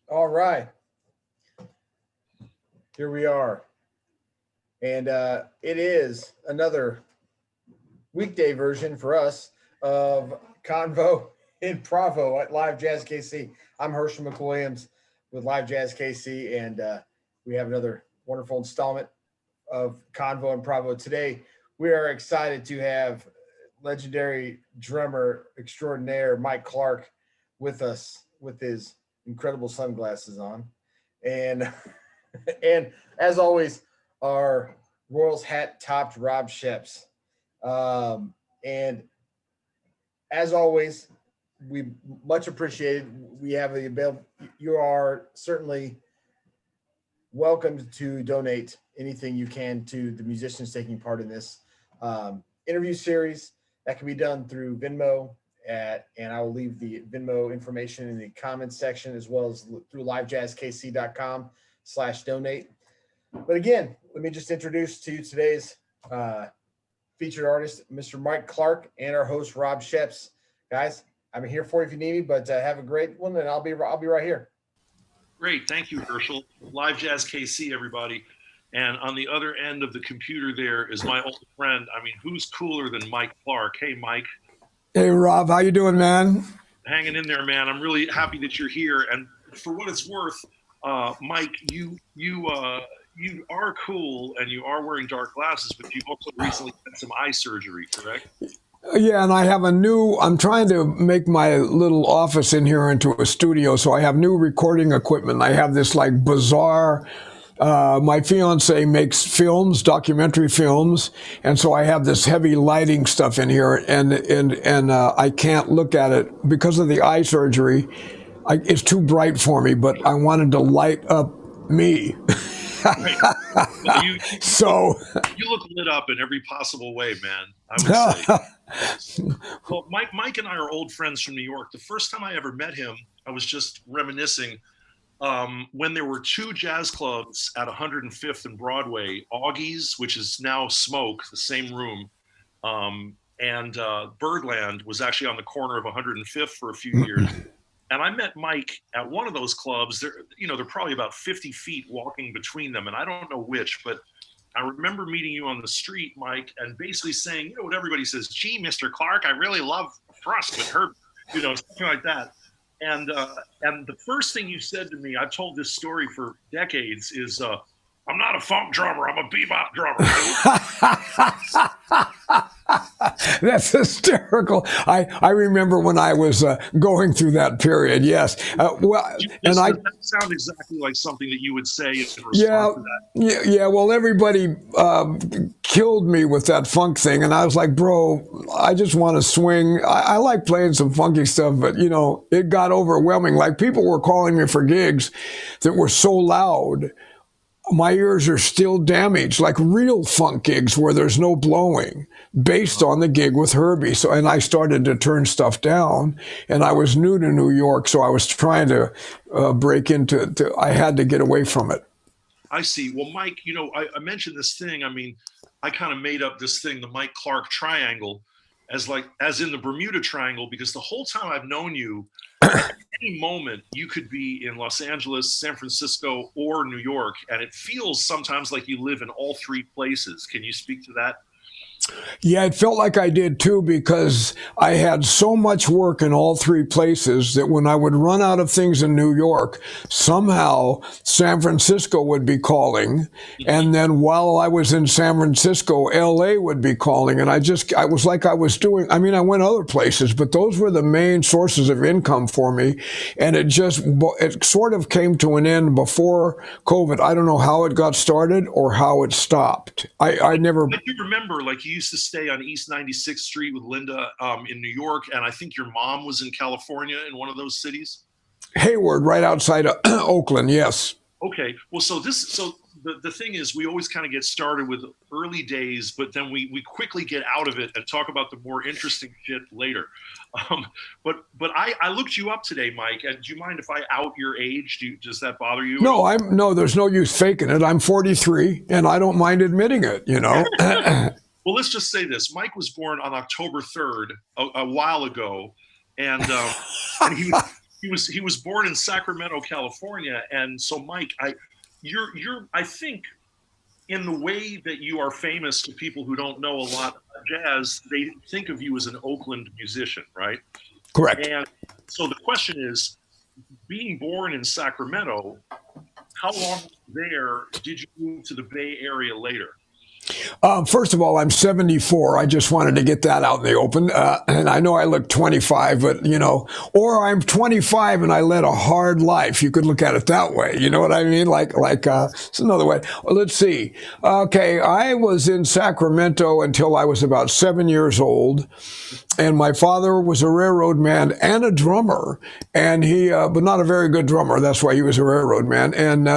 All right, here we are. And it is another weekday version for us of Convo Improv at Live Jazz KC. I'm Herschel McWilliams with Live Jazz KC, and we have another wonderful installment of Convo Improv. Today, we are excited to have legendary drummer extraordinaire Mike Clark with us with his incredible sunglasses on. And and as always, our Royals hat topped Rob Scheps. And as always, we much appreciated. We have the available. You are certainly welcome to donate anything you can to the musicians taking part in this interview series. That can be done through Venmo and I will leave the Venmo information in the comments section as well as through livejazzkc.com/donate. But again, let me just introduce to you today's featured artist, Mr. Mike Clark, and our host, Rob Scheps. Guys, I'm here for you if you need me, but have a great one, and I'll be right here. Great, thank you, Herschel. Live Jazz KC, everybody. And on the other end of the computer there is my old friend. I mean, who's cooler than Mike Clark? Hey, Mike. Hey, Rob, how you doing, man? Hanging in there, man. I'm really happy that you're here. And for what it's worth, Mike, you are cool and you are wearing dark glasses, but you've also recently had some eye surgery, correct? Yeah, and I have I'm trying to make my little office in here into a studio, so I have new recording equipment. I have this like bizarre, my fiance makes films, documentary films, and so I have this heavy lighting stuff in here, and I can't look at it because of the eye surgery. It's too bright for me, but I wanted to light up me. Right. Well, you look lit up in every possible way, man. I would say. Well, Mike and I are old friends from New York. The first time I ever met him, I was just reminiscing when there were two jazz clubs at 105th and Broadway, Augie's, which is now Smoke, the same room, and Birdland was actually on the corner of 105th for a few years. And I met Mike at one of those clubs. They're probably about 50 feet walking between them. And I don't know which, but I remember meeting you on the street, Mike, and basically saying, what everybody says, gee, Mr. Clark, I really love Thrust with Herbie, something like that. And the first thing you said to me, I've told this story for decades, is I'm not a funk drummer, I'm a bebop drummer. That's hysterical. I remember when I was going through that period. Yes. That sounds exactly like something that you would say in response to that. Yeah. Well, everybody killed me with that funk thing, and I was like, bro, I just want to swing. I like playing some funky stuff, but it got overwhelming. Like people were calling me for gigs that were so loud. My ears are still damaged, like real funk gigs where there's no blowing, based on the gig with Herbie. And I started to turn stuff down, and I was new to New York, so I was trying to break into. I had to get away from it. I see. Well, Mike, I mentioned this thing. I mean, I kind of made up this thing, the Mike Clark triangle, as in the Bermuda Triangle, because the whole time I've known you, at any moment you could be in Los Angeles, San Francisco, or New York, and it feels sometimes like you live in all three places. Can you speak to that? Yeah, it felt like I did too, because I had so much work in all three places that when I would run out of things in New York, somehow San Francisco would be calling. And then while I was in San Francisco, LA would be calling. And I was like I was doing, I went other places, but those were the main sources of income for me. And it sort of came to an end before COVID. I don't know how it got started or how it stopped. I never. I do remember, like, you used to stay on East 96th Street with Linda in New York, and I think your mom was in California in one of those cities. Hayward, right outside of Oakland, yes. Okay, well, so the thing is, we always kind of get started with early days, but then we quickly get out of it and talk about the more interesting shit later. But I looked you up today, Mike, and do you mind if I out your age? Does that bother you? No, there's no use faking it. I'm 43, and I don't mind admitting it, Well, let's just say this. Mike was born on October 3rd, a while ago, and he was born in Sacramento, California, and so Mike, I think in the way that you are famous to people who don't know a lot about jazz, they think of you as an Oakland musician, right? Correct. And so the question is, being born in Sacramento, how long there did you move to the Bay Area later? First of all, I'm 74. I just wanted to get that out in the open. And I know I look 25, but, or I'm 25 and I led a hard life. You could look at it that way. You know what I mean? It's another way. Well, let's see. Okay. I was in Sacramento until I was about 7 years old. And my father was a railroad man and a drummer, and but not a very good drummer. That's why he was a railroad man. And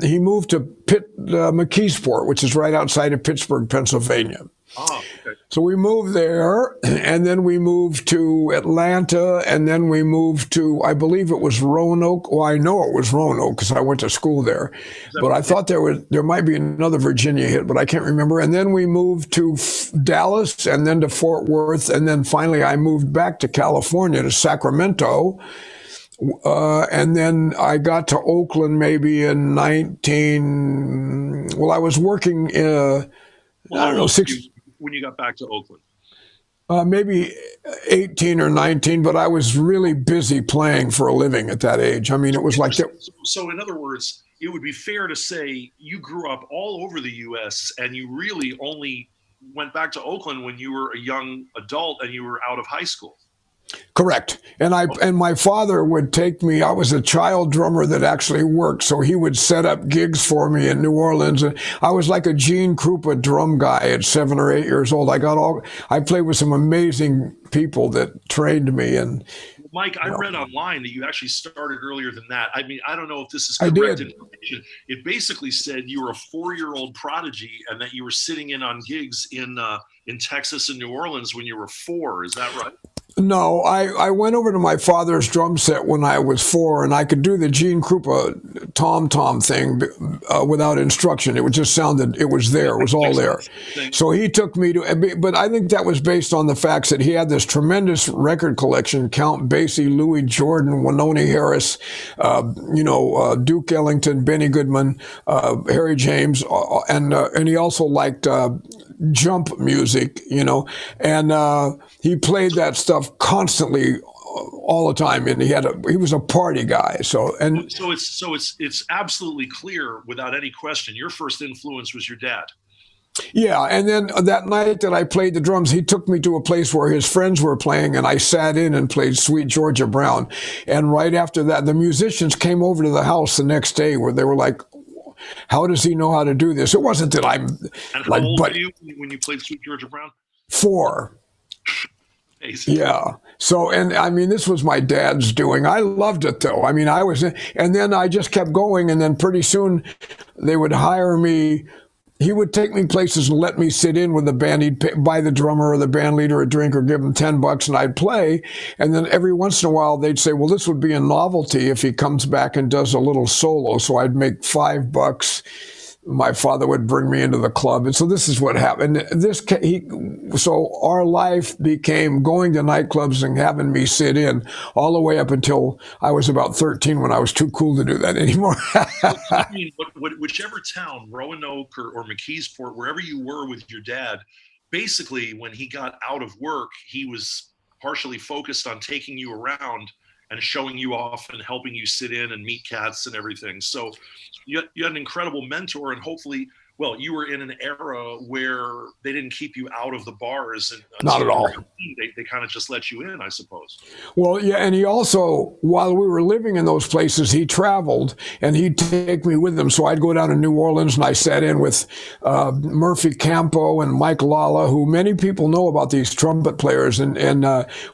he moved to McKeesport, which is right outside of Pittsburgh, Pennsylvania. Oh, okay. So we moved there, and then we moved to Atlanta, and then we moved to, I believe it was Roanoke. Well, I know it was Roanoke because I went to school there. But I thought there might be another Virginia hit, but I can't remember. And then we moved to Dallas, and then to Fort Worth, and then finally I moved back to California, to Sacramento. And then I got to Oakland maybe in I was working, I don't know, when you got back to Oakland? Maybe 18 or 19, but I was really busy playing for a living at that age. I mean, it was like that. So in other words, it would be fair to say you grew up all over the U.S. and you really only went back to Oakland when you were a young adult and you were out of high school. Correct. And my father would take me. I was a child drummer that actually worked, so he would set up gigs for me in New Orleans. And I was like a Gene Krupa drum guy at 7 or 8 years old. I played with some amazing people that trained me. And Mike, I read online that you actually started earlier than that. I mean, I don't know if this is correct information. It basically said you were a 4-year-old prodigy and that you were sitting in on gigs in Texas and New Orleans when you were 4. Is that right? No, I went over to my father's drum set when I was 4, and I could do the Gene Krupa tom-tom thing without instruction. It just sounded, it was there, it was all there. So he took me to, but I think that was based on the facts that he had this tremendous record collection, Count Basie, Louis Jordan, Wynonie Harris, Duke Ellington, Benny Goodman, Harry James, and he also liked jump music, and he played that stuff constantly all the time, and he was a party guy. So it's absolutely clear without any question your first influence was your dad. Yeah, and then that night that I played the drums, he took me to a place where his friends were playing, and I sat in and played Sweet Georgia Brown. And right after that, the musicians came over to the house the next day where they were like, how does he know how to do this? It wasn't that I'm and how old were you when you played Sweet Georgia Brown? 4. Amazing. Yeah. So, and I mean, this was my dad's doing. I loved it though. I mean, and then I just kept going, and then pretty soon they would hire me. He would take me places and let me sit in with the band. He'd buy the drummer or the band leader a drink or give him $10 and I'd play. And then every once in a while they'd say, well, this would be a novelty if he comes back and does a little solo. So I'd make $5. My father would bring me into the club. And so this is what happened. So our life became going to nightclubs and having me sit in all the way up until I was about 13 when I was too cool to do that anymore. I mean, whichever town, Roanoke or McKeesport, wherever you were with your dad, basically when he got out of work, he was partially focused on taking you around and showing you off and helping you sit in and meet cats and everything. So you had an incredible mentor, and hopefully, well, you were in an era where they didn't keep you out of the bars. And not at all. They kind of just let you in, I suppose. Well, yeah, and he also, while we were living in those places, he traveled, and he'd take me with him. So I'd go down to New Orleans, and I sat in with Murphy Campo and Mike Lala, who many people know about, these trumpet players, and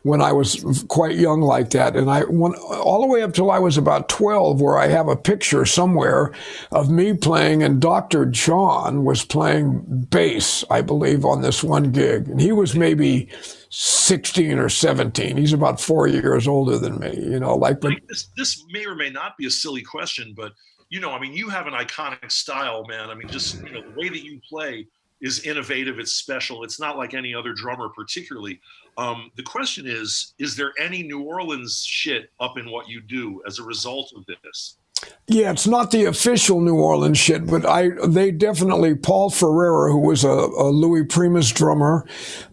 when I was quite young like that. And I went all the way up till I was about 12, where I have a picture somewhere of me playing, and Dr. John was playing bass, I believe, on this one gig. And he was maybe 16 or 17. He's about 4 years older than me, this may or may not be a silly question, but I mean, you have an iconic style, man. I mean, just the way that you play, is innovative. It's special. It's not like any other drummer particularly. The question is there any New Orleans shit up in what you do as a result of this? Yeah, it's not the official New Orleans shit, but they definitely, Paul Ferreira, who was a Louis Primus drummer,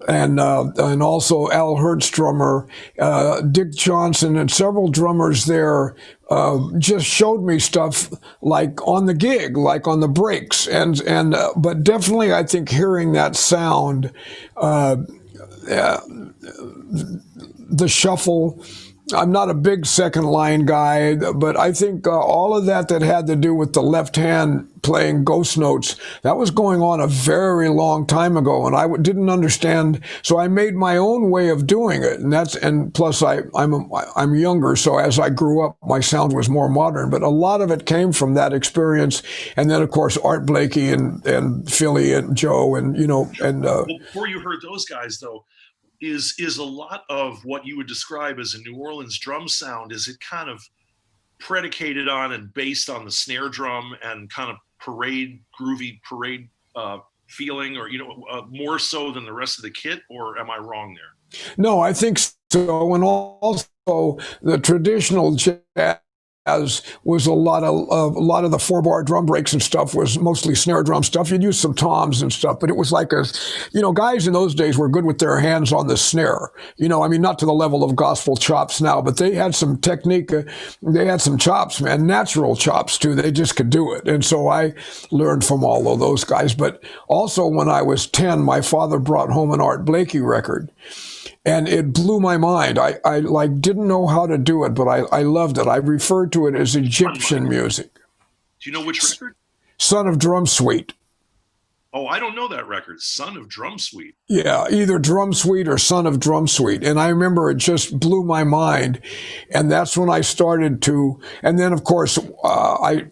and also Al Hertz drummer, Dick Johnson, and several drummers there just showed me stuff like on the gig, like on the breaks, but definitely I think hearing that sound, the shuffle. I'm not a big second line guy, but I think all of that had to do with the left hand playing ghost notes, that was going on a very long time ago, and I didn't understand. So I made my own way of doing it, and plus I'm younger, so as I grew up, my sound was more modern. But a lot of it came from that experience, and then of course Art Blakey and Philly and Joe and Well, before you heard those guys though. Is a lot of what you would describe as a New Orleans drum sound, is it kind of predicated on and based on the snare drum and kind of groovy parade feeling, or more so than the rest of the kit, or am I wrong there? No, I think so. And also the traditional jazz was a lot of the 4-bar drum breaks and stuff was mostly snare drum stuff. You'd use some toms and stuff, but it was like guys in those days were good with their hands on the snare. Not to the level of gospel chops now, but they had some technique. They had some chops, man, natural chops too. They just could do it. And so I learned from all of those guys. But also when I was 10, my father brought home an Art Blakey record. And it blew my mind. I didn't know how to do it, but I loved it. I referred to it as Egyptian music. Do you know which record? Son of Drum Suite. Oh, I don't know that record. Son of Drum Suite. Yeah, either Drum Suite or Son of Drum Suite. And I remember it just blew my mind. And that's when I started to, and then of course, I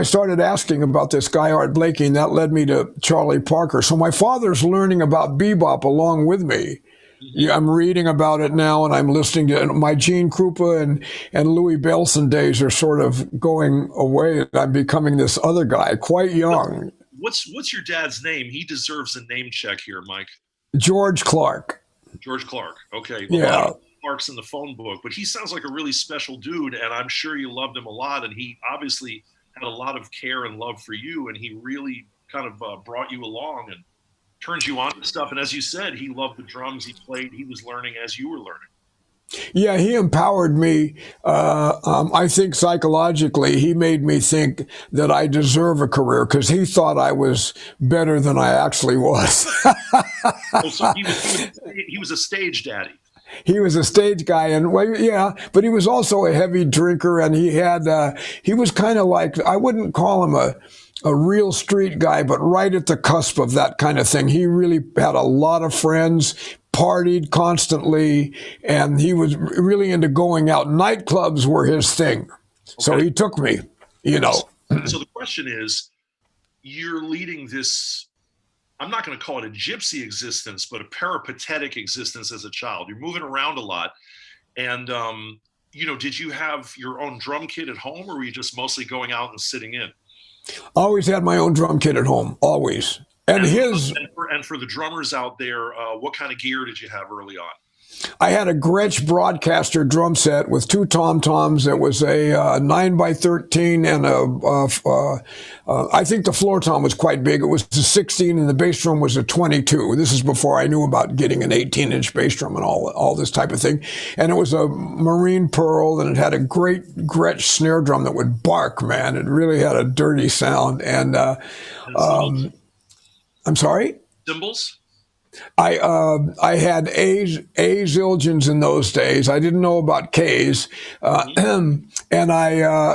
started asking about this guy, Art Blakey, and that led me to Charlie Parker. So my father's learning about bebop along with me. Yeah, I'm reading about it now, and I'm listening to my Gene Krupa and Louis Bellson days are sort of going away. I'm becoming this other guy, quite young. What's your dad's name? He deserves a name check here, Mike. George Clark. George Clark. Okay. Yeah. A lot of Clark's in the phone book, but he sounds like a really special dude, and I'm sure you loved him a lot, and he obviously had a lot of care and love for you, and he really kind of brought you along and turns you on to stuff. And as you said, he loved the drums. He played. He was learning as you were learning. Yeah, he empowered me. I think psychologically, he made me think that I deserve a career because he thought I was better than I actually was. So he was a stage daddy. He was a stage guy, and yeah, but he was also a heavy drinker, and he was kind of like, I wouldn't call him a real street guy, but right at the cusp of that kind of thing. He really had a lot of friends, partied constantly, and he was really into going out. Nightclubs were his thing. Okay. So he took me, So the question is, you're leading this, I'm not going to call it a gypsy existence, but a peripatetic existence as a child. You're moving around a lot. And, did you have your own drum kit at home, or were you just mostly going out and sitting in? Always had my own drum kit at home, always. And for the drummers out there, what kind of gear did you have early on? I had a Gretsch Broadcaster drum set with 2 tom-toms. It was a 9x13 and I think the floor tom was quite big. It was a 16 and the bass drum was a 22. This is before I knew about getting an 18-inch bass drum and all this type of thing. And it was a marine pearl, and it had a great Gretsch snare drum that would bark, man. It really had a dirty sound. And I'm sorry? Cymbals? I had A's Zildjians in those days. I didn't know about K's, and I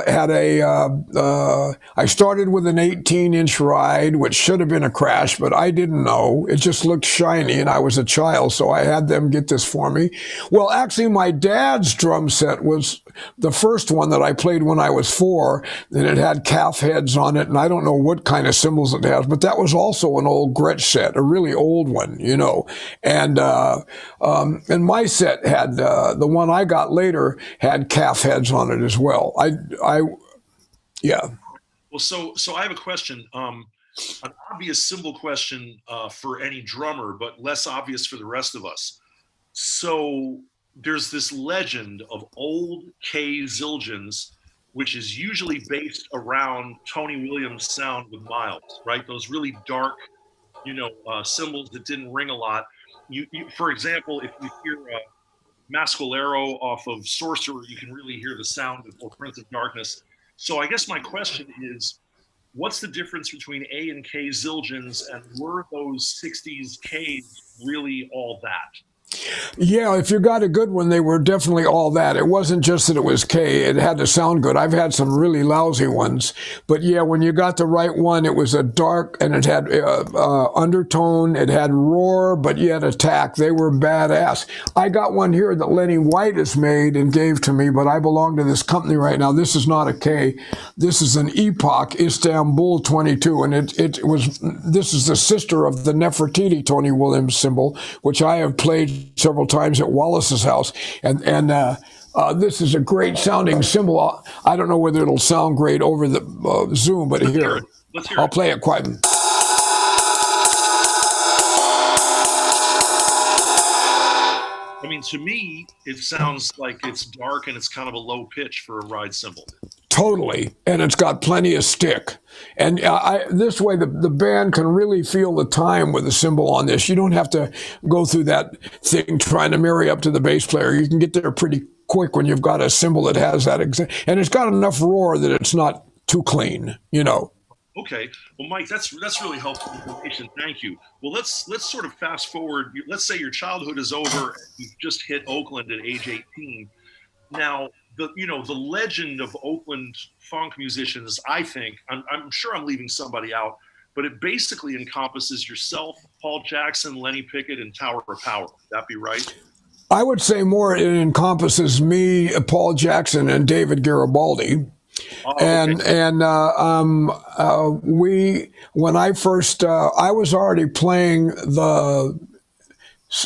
had I started with an 18-inch ride, which should have been a crash, but I didn't know. It just looked shiny, and I was a child, so I had them get this for me. Well, actually, my dad's drum set was the first one that I played when I was 4, and it had calf heads on it, and I don't know what kind of cymbals it has, but that was also an old Gretsch set, a really old one. And my set had, the one I got later had calf heads on it as well. Yeah. Well, so I have a question. an obvious cymbal question for any drummer, but less obvious for the rest of us. So there's this legend of old K Zildjians, which is usually based around Tony Williams' sound with Miles, right? Those really dark, cymbals that didn't ring a lot. For example, if you hear Mascalero off of Sorcerer, you can really hear the sound of, or Prince of Darkness. So I guess my question is, what's the difference between A and K Zildjians, and were those 60s Ks really all that? Yeah, if you got a good one, they were definitely all that. It wasn't just that it was K. It had to sound good. I've had some really lousy ones. But yeah, when you got the right one, it was a dark, and it had undertone. It had roar, but yet attack. They were badass. I got one here that Lenny White has made and gave to me, but I belong to this company right now. This is not a K. This is an Epoch Istanbul 22, and this is the sister of the Nefertiti Tony Williams cymbal, which I have played several times at Wallace's house, and this is a great sounding cymbal. I don't know whether it'll sound great over the Zoom, but Let's here, I'll play it quiet. I mean, to me, it sounds like it's dark and it's kind of a low pitch for a ride cymbal. Totally, and it's got plenty of stick. And this way, the band can really feel the time with the cymbal on this. You don't have to go through that thing trying to marry up to the bass player. You can get there pretty quick when you've got a cymbal that has that. And it's got enough roar that it's not too clean, Okay, well, Mike, that's really helpful information. Thank you. Well, let's sort of fast forward. Let's say your childhood is over. And you've just hit Oakland at age 18. Now, the legend of Oakland funk musicians, I think, I'm sure I'm leaving somebody out, but it basically encompasses yourself, Paul Jackson, Lenny Pickett, and Tower of Power. Would that be right? I would say more it encompasses me, Paul Jackson, and David Garibaldi. Oh, okay. When I first, I was already playing the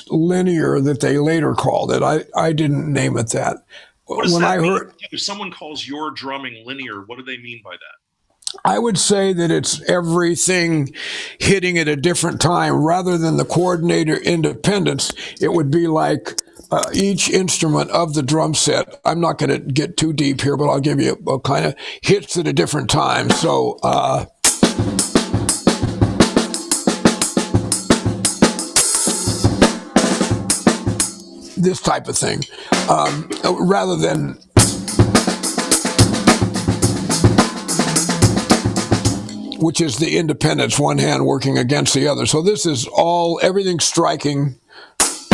linear that they later called it. I didn't name it that. What does that mean? If someone calls your drumming linear, what do they mean by that? I would say that it's everything hitting at a different time rather than the coordinator independence. It would be like each instrument of the drum set. I'm not going to get too deep here, but I'll give you a kind of hits at a different time. So, this type of thing, rather than which is the independence, one hand working against the other. So this is everything striking. Let's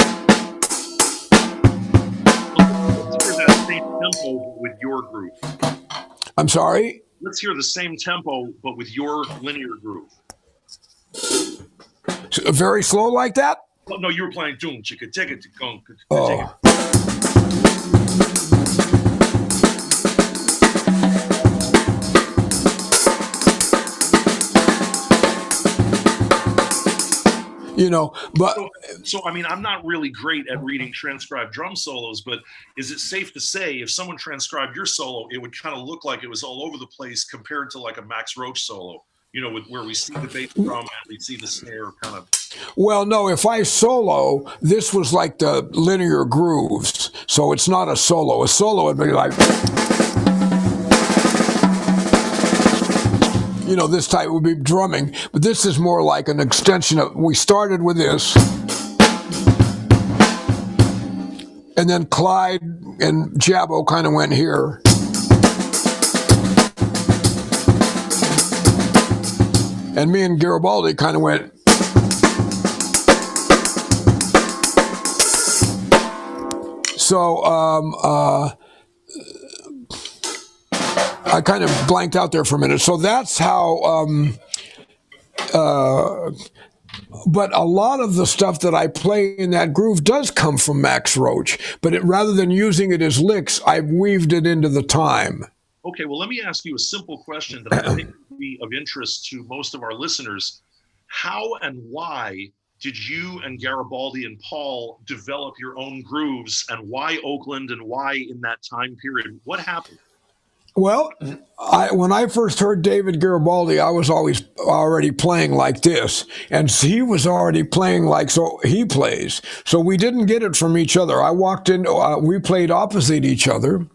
hear that same tempo with your groove. I'm sorry? Let's hear the same tempo, but with your linear groove. Very slow like that? Oh, no, you were playing doom chicka ticka gong. Oh. But so I mean, I'm not really great at reading transcribed drum solos, but is it safe to say if someone transcribed your solo, it would kind of look like it was all over the place compared to like a Max Roach solo, where we see the bass drum and we see the snare kind of. Well, no, if I solo, this was like the linear grooves, so it's not a solo. A solo would be like, this type would be drumming, but this is more like an extension of, we started with this, and then Clyde and Jabbo kind of went here. And me and Garibaldi kind of went. So, I kind of blanked out there for a minute. So that's how, but a lot of the stuff that I play in that groove does come from Max Roach, but rather than using it as licks, I've weaved it into the time. Okay, well, let me ask you a simple question that I think would be of interest to most of our listeners. How and why did you and Garibaldi and Paul develop your own grooves, and why Oakland and why in that time period? What happened? Well, when I first heard David Garibaldi, I was always already playing like this, and he was already playing like so he plays. So we didn't get it from each other. I walked in, we played opposite each other,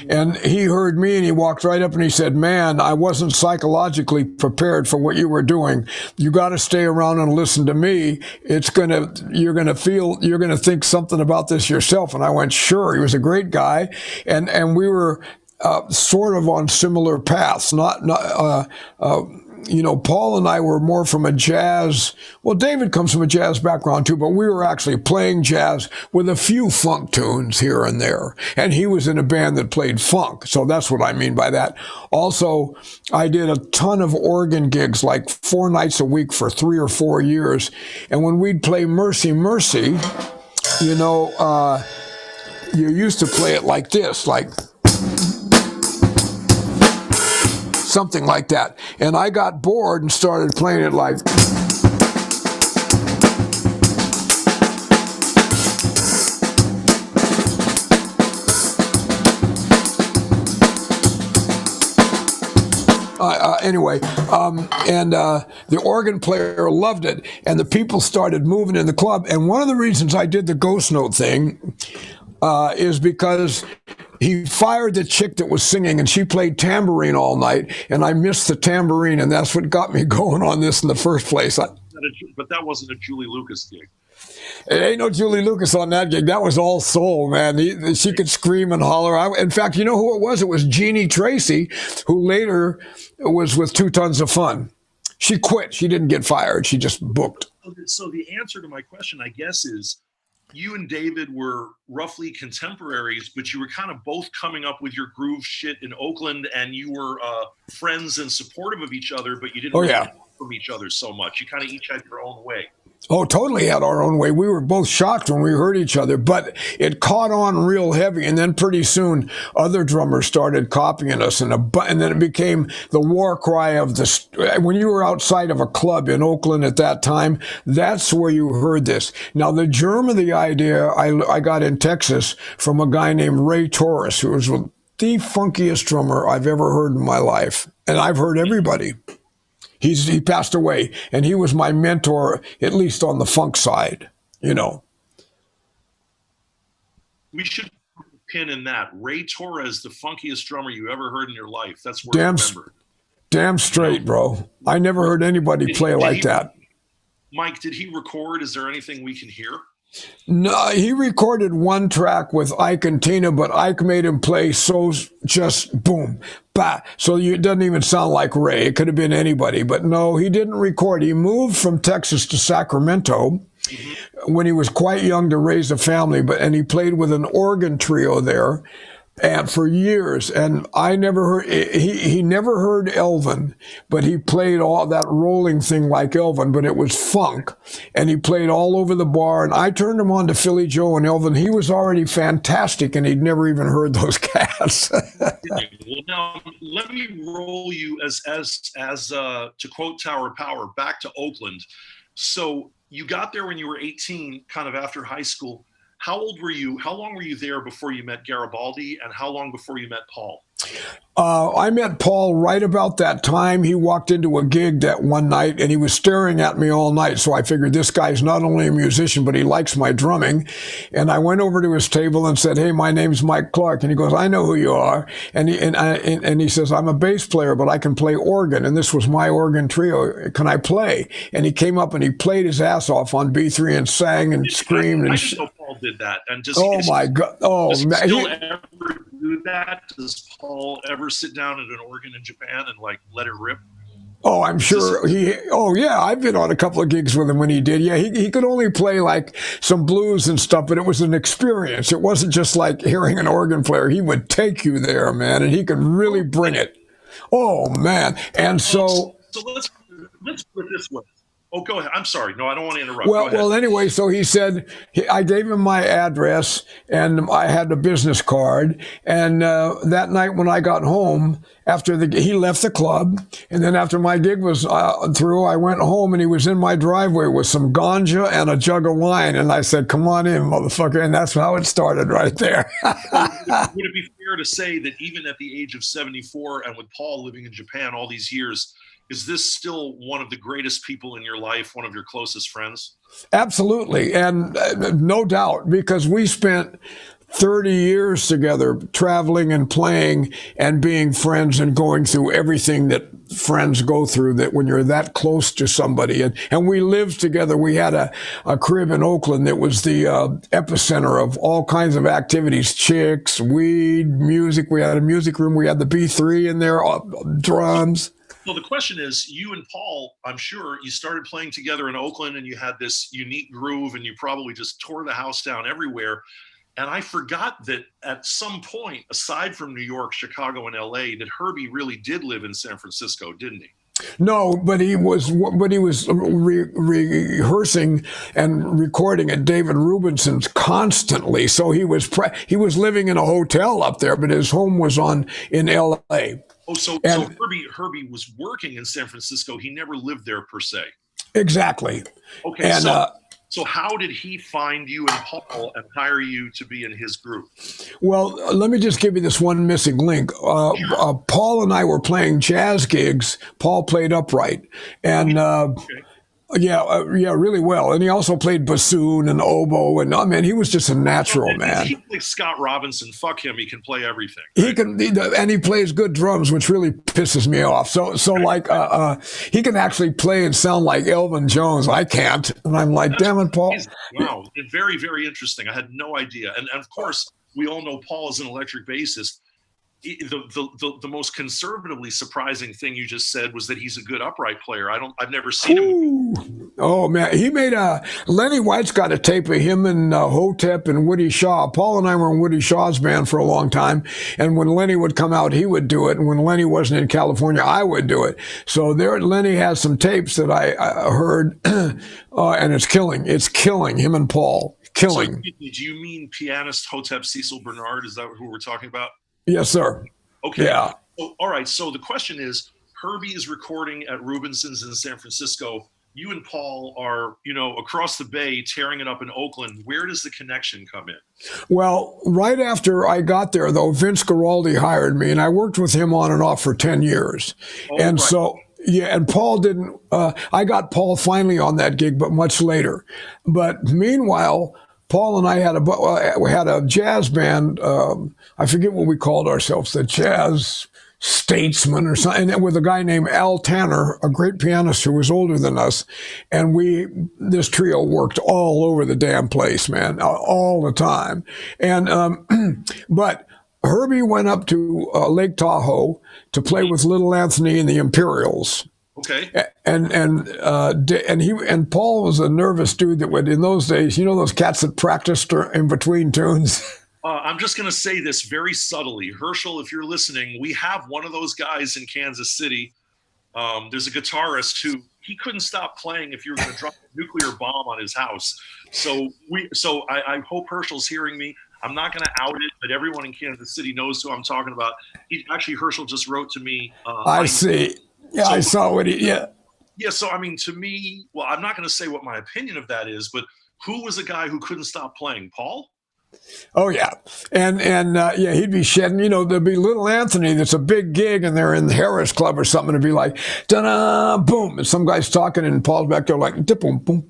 and he heard me and he walked right up and he said, "Man, I wasn't psychologically prepared for what you were doing. You got to stay around and listen to me. You're gonna think something about this yourself." And I went, "Sure." He was a great guy, and we were sort of on similar paths. Paul and I were more from a jazz. Well, David comes from a jazz background too, but we were actually playing jazz with a few funk tunes here and there. And he was in a band that played funk, so that's what I mean by that. Also, I did a ton of organ gigs, like 4 nights a week for 3 or 4 years. And when we'd play Mercy, Mercy, you used to play it like this, like something like that. And I got bored and started playing it like. The organ player loved it, and the people started moving in the club. And one of the reasons I did the ghost note thing is because he fired the chick that was singing, and she played tambourine all night, and I missed the tambourine, and that's what got me going on this in the first place. But that wasn't a Julie Lucas gig. It ain't no Julie Lucas on that gig. That was all soul, man. She could scream and holler. In fact, you know who it was? It was Jeannie Tracy, who later was with 2 Tons of Fun. She quit. She didn't get fired. She just booked. So the answer to my question, I guess, is you and David were roughly contemporaries, but you were kind of both coming up with your groove shit in Oakland, and you were friends and supportive of each other, but you didn't learn from each other so much. You kind of each had your own way. Oh, totally had our own way. We were both shocked when we heard each other, but it caught on real heavy. And then pretty soon, other drummers started copying us, and then it became the war cry of when you were outside of a club in Oakland at that time, that's where you heard this. Now, the germ of the idea I got in Texas from a guy named Ray Torres, who was the funkiest drummer I've ever heard in my life. And I've heard everybody. He passed away, and he was my mentor, at least on the funk side, We should put a pin in that. Ray Torres, the funkiest drummer you ever heard in your life. That's where I remember. Damn straight, bro. I never heard anybody play like that. Mike, did he record? Is there anything we can hear? No, he recorded 1 track with Ike and Tina, but Ike made him play so just boom, bah. So it doesn't even sound like Ray. It could have been anybody, but no, he didn't record. He moved from Texas to Sacramento when he was quite young to raise a family, and he played with an organ trio there. And for years, and I never heard, he never heard Elvin, but he played all that rolling thing like Elvin, but it was funk, and he played all over the bar, and I turned him on to Philly Joe and Elvin. He was already fantastic, and he'd never even heard those cats. Well, now let me roll you as to quote Tower Power, back to Oakland. So you got there when you were 18, kind of after high school. How old were you? How long were you there before you met Garibaldi, and how long before you met Paul? I met Paul right about that time. He walked into a gig that one night, and he was staring at me all night. So I figured this guy's not only a musician, but he likes my drumming. And I went over to his table and said, "Hey, my name's Mike Clark." And he goes, "I know who you are." And he says, "I'm a bass player, but I can play organ. And this was my organ trio. Can I play?" And he came up and he played his ass off on B3 and sang and screamed. I didn't know Paul did that. And my God! Oh, does he man. still ever do that? Does Paul ever sit down at an organ in Japan and like let it rip? Oh, I'm sure I've been on a couple of gigs with him when he did. Yeah, he could only play like some blues and stuff, but it was an experience. It wasn't just like hearing an organ player. He would take you there, man, and he could really bring it. Oh, man. And so let's put it this way. Oh, go ahead. I'm sorry. No, I don't want to interrupt. Well, anyway, so he said, I gave him my address and I had a business card. And that night when I got home, he left the club. And then after my gig was through, I went home and he was in my driveway with some ganja and a jug of wine. And I said, come on in, motherfucker. And that's how it started right there. Would it be fair to say that even at the age of 74 and with Paul living in Japan all these years, is this still one of the greatest people in your life, one of your closest friends? Absolutely. And no doubt, because we spent 30 years together traveling and playing and being friends and going through everything that friends go through, that when you're that close to somebody. And we lived together. We had a crib in Oakland that was the epicenter of all kinds of activities, chicks, weed, music. We had a music room. We had the B3 in there, drums. Well, the question is, you and Paul, I'm sure you started playing together in Oakland and you had this unique groove and you probably just tore the house down everywhere. And I forgot that at some point, aside from New York, Chicago, and LA, that Herbie really did live in San Francisco, didn't he? No, but he was rehearsing and recording at David Rubinson's constantly. So he was living in a hotel up there, but his home was in LA. Oh, so Herbie was working in San Francisco. He never lived there per se. Exactly. Okay, and, so how did he find you and Paul and hire you to be in his group? Well, let me just give you this one missing link. Paul and I were playing jazz gigs. Paul played upright, and really well. And he also played bassoon and oboe, and I mean, he was just a natural man. He's like Scott Robinson. Fuck him. He can play everything. Right? And he plays good drums, which really pisses me off. So he can actually play and sound like Elvin Jones. I can't, and I'm like, damn it, Paul. Wow, very, very interesting. I had no idea. And of course, we all know Paul is an electric bassist. The most conservatively surprising thing you just said was that he's a good upright player. I've never seen him. Oh man, he made Lenny White's got a tape of him and Hotep and Woody Shaw. Paul and I were in Woody Shaw's band for a long time, and when Lenny would come out, he would do it, and when Lenny wasn't in California, I would do it. So Lenny has some tapes that I heard, and it's killing him and Paul. Killing. So, do you mean pianist Hotep Cecil Bernard? Is that who we're talking about? Yes, sir. Okay. Yeah. So, all right. So the question is, Herbie is recording at Rubinson's in San Francisco. You and Paul are, across the bay tearing it up in Oakland. Where does the connection come in? Well, right after I got there, though, Vince Guaraldi hired me, and I worked with him on and off for 10 years. And right. So, yeah, and Paul didn't, I got Paul finally on that gig, but much later. But meanwhile, Paul and I had a jazz band. I forget what we called ourselves, the Jazz Statesman or something, and with a guy named Al Tanner, a great pianist who was older than us. And this trio worked all over the damn place, man, all the time. And but Herbie went up to Lake Tahoe to play with Little Anthony and the Imperials. Okay. And Paul was a nervous dude that would, in those days, those cats that practiced in between tunes. I'm just going to say this very subtly. Herschel, if you're listening, we have one of those guys in Kansas City. There's a guitarist who he couldn't stop playing if you were going to drop a nuclear bomb on his house. So I hope Herschel's hearing me. I'm not going to out it, but everyone in Kansas City knows who I'm talking about. Herschel just wrote to me. I see. Yeah, so, I saw what Yeah, so, I mean, to me, well, I'm not going to say what my opinion of that is, but who was a guy who couldn't stop playing? Paul? Oh, yeah. And he'd be shedding, there'd be Little Anthony that's a big gig and they're in the Harris Club or something. It'd be like, da-da, boom. And some guy's talking and Paul's back there like, boom, boom,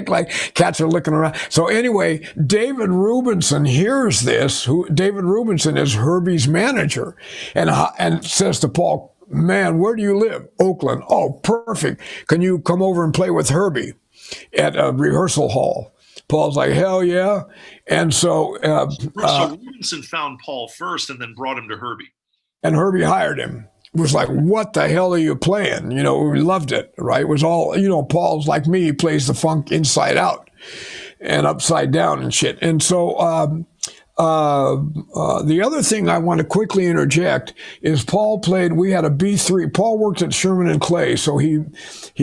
like cats are looking around. So anyway, David Rubinson hears this. David Rubinson is Herbie's manager and says to Paul, man, where do you live? Oakland. Oh, perfect. Can you come over and play with Herbie at a rehearsal hall? Paul's like, hell yeah. And so Rubinson found Paul first and then brought him to Herbie. And Herbie hired him. It was like, what the hell are you playing? We loved it, right? It was all, Paul's like me, he plays the funk inside out and upside down and shit. And so The other thing I want to quickly interject is Paul played, we had a B3. Paul worked at Sherman and Clay, so he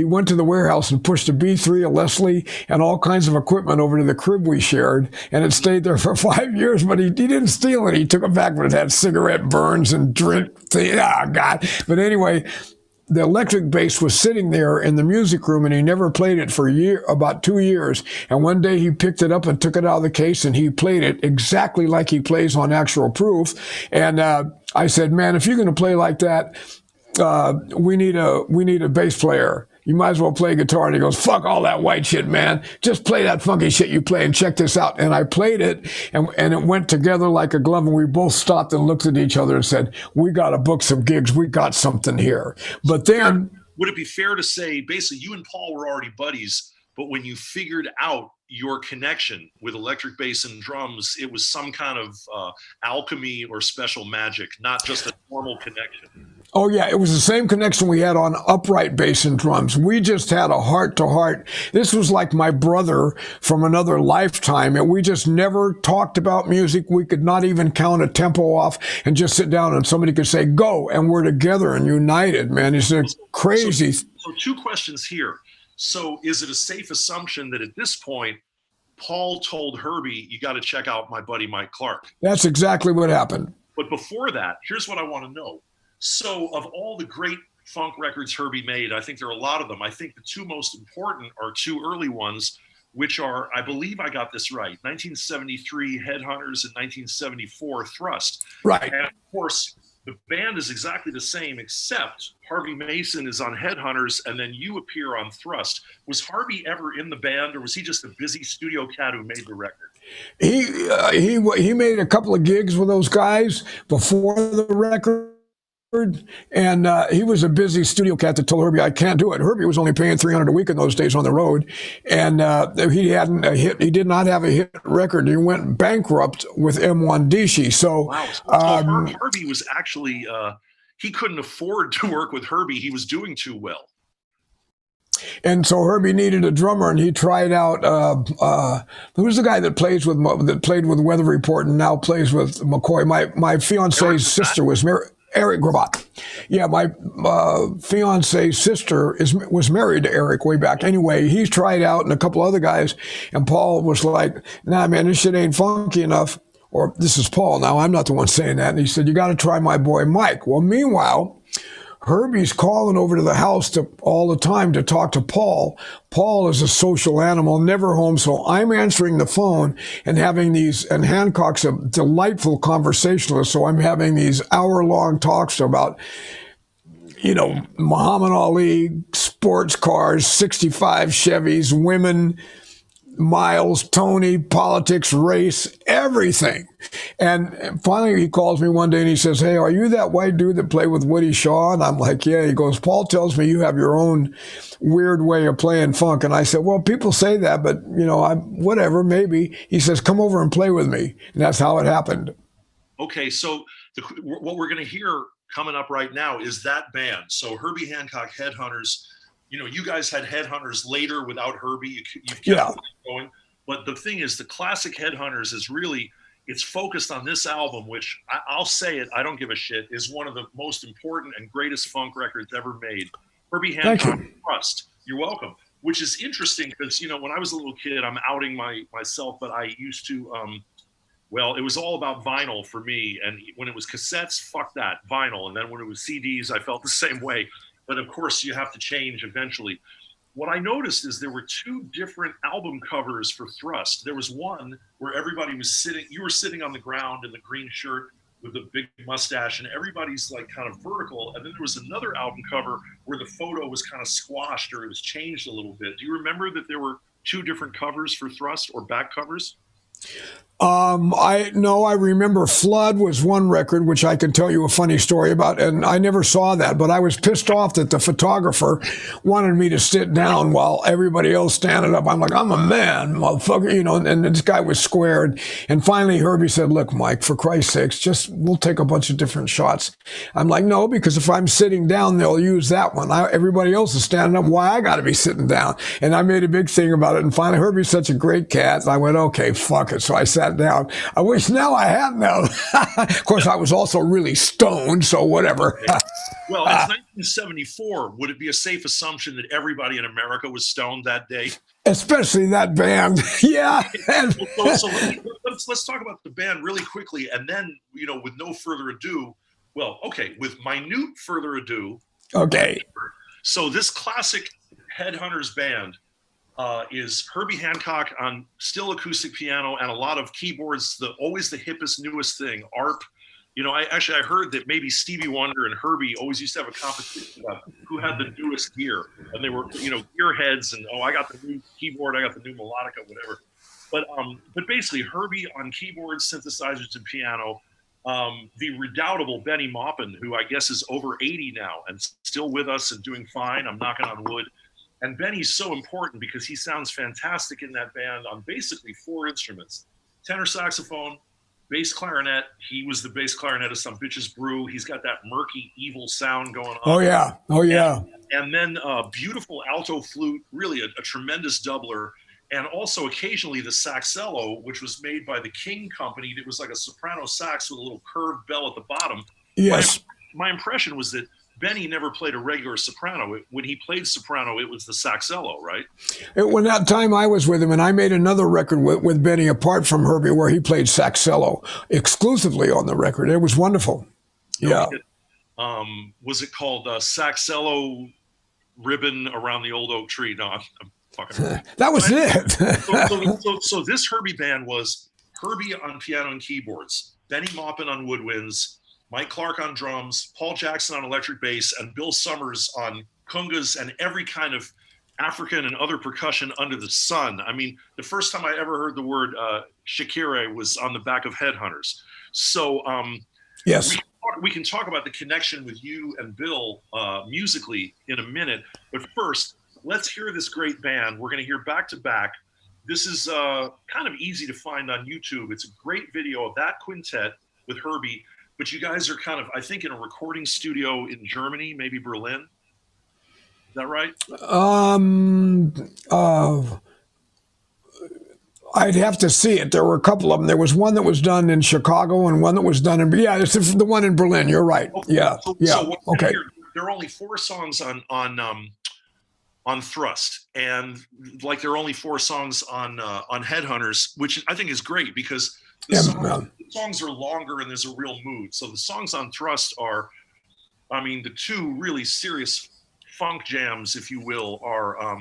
went to the warehouse and pushed a B3, a Leslie, and all kinds of equipment over to the crib we shared, and it stayed there for 5 years, but he didn't steal it. He took it back, but it had cigarette burns and drink. Oh, God. But anyway, the electric bass was sitting there in the music room, and he never played it for about 2 years. And one day he picked it up and took it out of the case, and he played it exactly like he plays on Actual Proof. And I said, man, if you're going to play like that, we need a bass player. You might as well play guitar. And he goes, fuck all that white shit, man. Just play that funky shit you play and check this out. And I played it, and it went together like a glove. And we both stopped and looked at each other and said, we got to book some gigs. We got something here. But then... Would it be fair to say, basically, you and Paul were already buddies, but when you figured out your connection with electric bass and drums, it was some kind of alchemy or special magic, not just a normal connection? Oh, yeah. It was the same connection we had on upright bass and drums. We just had a heart-to-heart. This was like my brother from another lifetime, and we just never talked about music. We could not even count a tempo off and just sit down, and somebody could say, go, and we're together and united, man. It's a crazy... So 2 questions here. So is it a safe assumption that at this point, Paul told Herbie, you got to check out my buddy Mike Clark? That's exactly what happened. But before that, here's what I want to know. So of all the great funk records Herbie made, I think there are a lot of them. I think the 2 most important are 2 early ones, which are, I believe I got this right, 1973 Headhunters and 1974 Thrust. Right. And of course, the band is exactly the same, except Harvey Mason is on Headhunters, and then you appear on Thrust. Was Harvey ever in the band, or was he just a busy studio cat who made the record? He made a couple of gigs with those guys before the record. And he was a busy studio cat that told Herbie, I can't do it. Herbie was only paying $300 a week in those days on the road. And he did not have a hit record. He went bankrupt with M1 Dishi. So, wow. So Herbie was actually, he couldn't afford to work with Herbie. He was doing too well. And so Herbie needed a drummer, and he tried out, who's the guy that played with Weather Report and now plays with McCoy? My fiance's sister was Eric Grabat. Yeah, my fiance's sister was married to Eric way back. Anyway, he's tried out, and a couple other guys, and Paul was like, nah, man, this shit ain't funky enough. Or this is Paul now, I'm not the one saying that. And he said, you got to try my boy Mike. Well, meanwhile, Herbie's calling over to the house all the time to talk to Paul. Paul is a social animal, never home, so I'm answering the phone and having these, and Hancock's a delightful conversationalist, so I'm having these hour-long talks about, Muhammad Ali, sports cars, 65 Chevys, women, Miles, Tony, politics, race, everything. And finally he calls me one day and he says, hey, are you that white dude that played with Woody Shaw? And I'm like, yeah. He goes, Paul tells me you have your own weird way of playing funk. And I said, well, people say that, but whatever, maybe. He says, come over and play with me. And that's how it happened. Okay. So what we're going to hear coming up right now is that band. So Herbie Hancock, Headhunters. You guys had Headhunters later without Herbie. You've kept going. But the thing is, the classic Headhunters is really, it's focused on this album, which I'll say it, I don't give a shit, is one of the most important and greatest funk records ever made. Herbie Hancock, Trust. You're welcome. Which is interesting because, when I was a little kid, I'm outing myself, but I used to, it was all about vinyl for me. And when it was cassettes, fuck that, vinyl. And then when it was CDs, I felt the same way. But of course, you have to change eventually. What I noticed is there were 2 different album covers for Thrust. There was one where everybody was sitting, you were sitting on the ground in the green shirt with the big mustache, and everybody's like kind of vertical. And then there was another album cover where the photo was kind of squashed or it was changed a little bit. Do you remember that there were 2 different covers for Thrust or back covers? I remember Flood was one record, which I can tell you a funny story about, and I never saw that, but I was pissed off that the photographer wanted me to sit down while everybody else standing up. I'm like, I'm a man, motherfucker, and this guy was squared. And finally Herbie said, look, Mike, for Christ's sakes, we'll take a bunch of different shots. I'm like, no, because if I'm sitting down, they'll use that one. Everybody else is standing up. Why I got to be sitting down? And I made a big thing about it. And finally Herbie's such a great cat. I went, okay, fuck it. So I sat that down. I wish now I had them. Of course, I was also really stoned, so whatever. Well, it's 1974. Would it be a safe assumption that everybody in America was stoned that day? Especially that band. Yeah. So let's talk about the band really quickly. And then, with no further ado, with minute further ado. Okay. So this classic Headhunters band is Herbie Hancock on still acoustic piano and a lot of keyboards, always the hippest, newest thing, ARP. I heard that maybe Stevie Wonder and Herbie always used to have a competition about who had the newest gear. And they were, gearheads and, I got the new keyboard, I got the new melodica, whatever. But basically Herbie on keyboards, synthesizers, and piano. The redoubtable Benny Maupin, who I guess is over 80 now and still with us and doing fine. I'm knocking on wood. And Benny's so important because he sounds fantastic in that band on basically 4 instruments: tenor saxophone, bass clarinet. He was the bass clarinetist on Bitches Brew. He's got that murky, evil sound going on. Oh, yeah. Oh, yeah. And then beautiful alto flute, really a tremendous doubler. And also occasionally the saxello, which was made by the King Company. That was like a soprano sax with a little curved bell at the bottom. Yes. My impression was that Benny never played a regular soprano. When he played soprano, it was the saxello, right? When that time I was with him, and I made another record with Benny apart from Herbie where he played saxello exclusively on the record. It was wonderful. Yeah. Was it called Saxello Ribbon Around the Old Oak Tree? No, I'm fucking. That was it. So this Herbie band was Herbie on piano and keyboards, Benny Maupin on woodwinds, Mike Clark on drums, Paul Jackson on electric bass, and Bill Summers on congas and every kind of African and other percussion under the sun. I mean, the first time I ever heard the word Shakire was on the back of Headhunters. So yes, we can talk about the connection with you and Bill musically in a minute. But first, let's hear this great band. We're going to hear back to back. This is kind of easy to find on YouTube. It's a great video of that quintet with Herbie. But you guys are kind of, I think, in a recording studio in Germany, maybe Berlin. Is that right? I'd have to see it. There were a couple of them. There was one that was done in Chicago and one that was done in, it's the one in Berlin. You're right. Okay. Yeah. So okay. There are only 4 songs on Thrust, and like there are only 4 songs on Headhunters, which I think is great because the songs are longer and there's a real mood. So the songs on Thrust are, the 2 really serious funk jams, if you will, are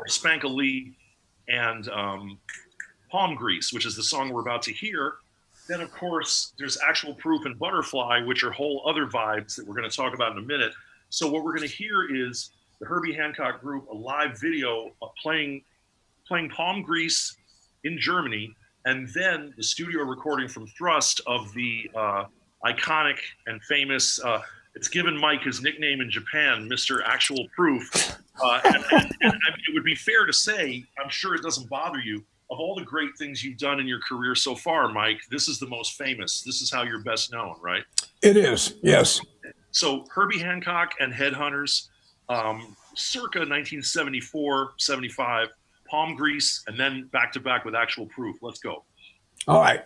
Spank-A-Lee and Palm Grease, which is the song we're about to hear. Then, of course, there's Actual Proof and Butterfly, which are whole other vibes that we're going to talk about in a minute. So what we're going to hear is the Herbie Hancock group, a live video of playing Palm Grease in Germany, and then the studio recording from Thrust of the iconic and famous, it's given Mike his nickname in Japan, Mr. Actual Proof. And it would be fair to say, I'm sure it doesn't bother you, of all the great things you've done in your career so far, Mike, this is the most famous. This is how you're best known, right? It is, yes. So Herbie Hancock and Headhunters, circa 1974, 75, Palm Grease, and then back to back with Actual Proof. Let's go. All right.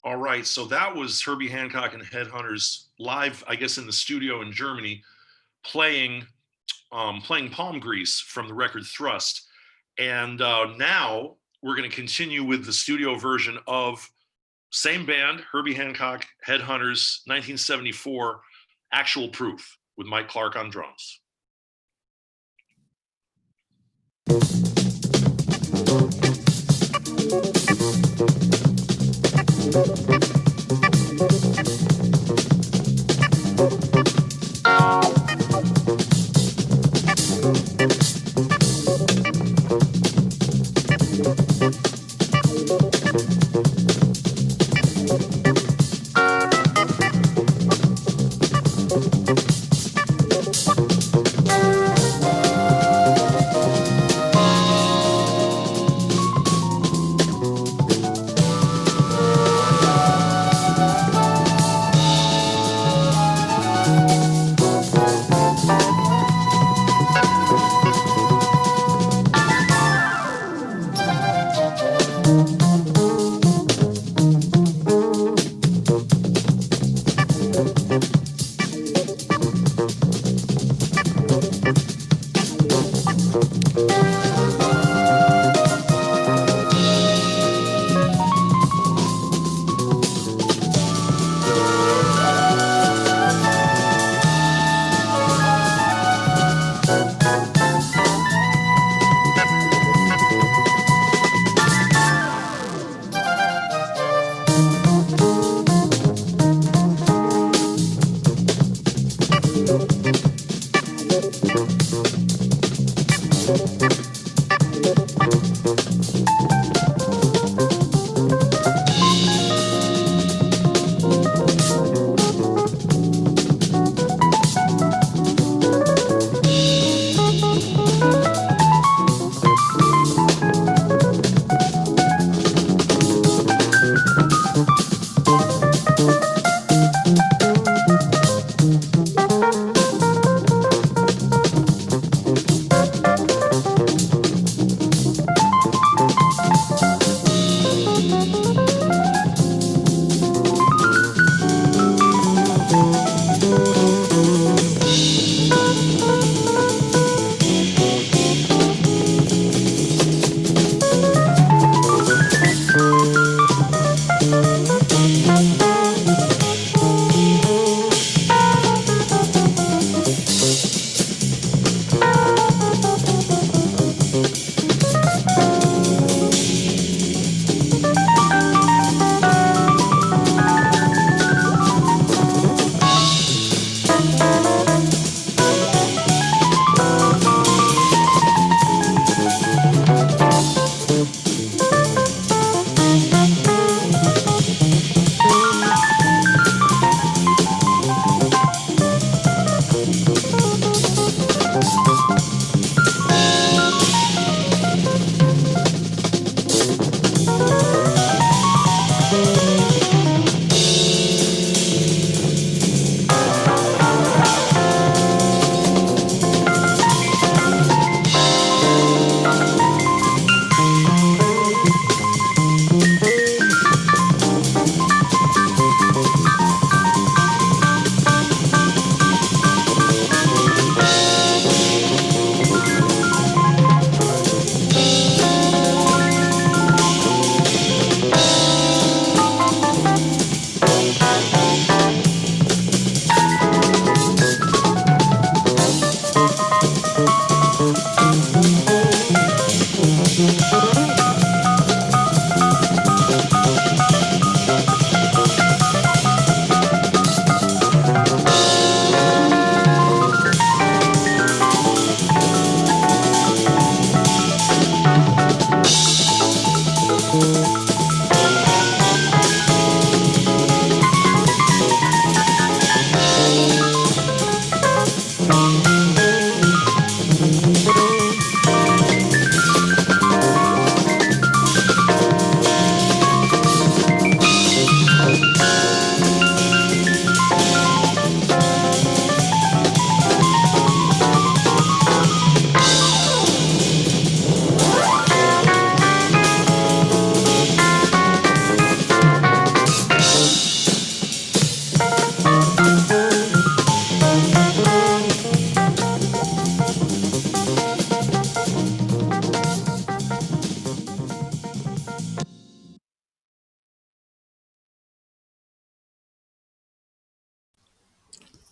All right, so that was Herbie Hancock and Headhunters live, I guess, in the studio in Germany, playing Palm Grease from the record Thrust. And now we're going to continue with the studio version of same band, Herbie Hancock, Headhunters, 1974, Actual Proof, with Mike Clark on drums.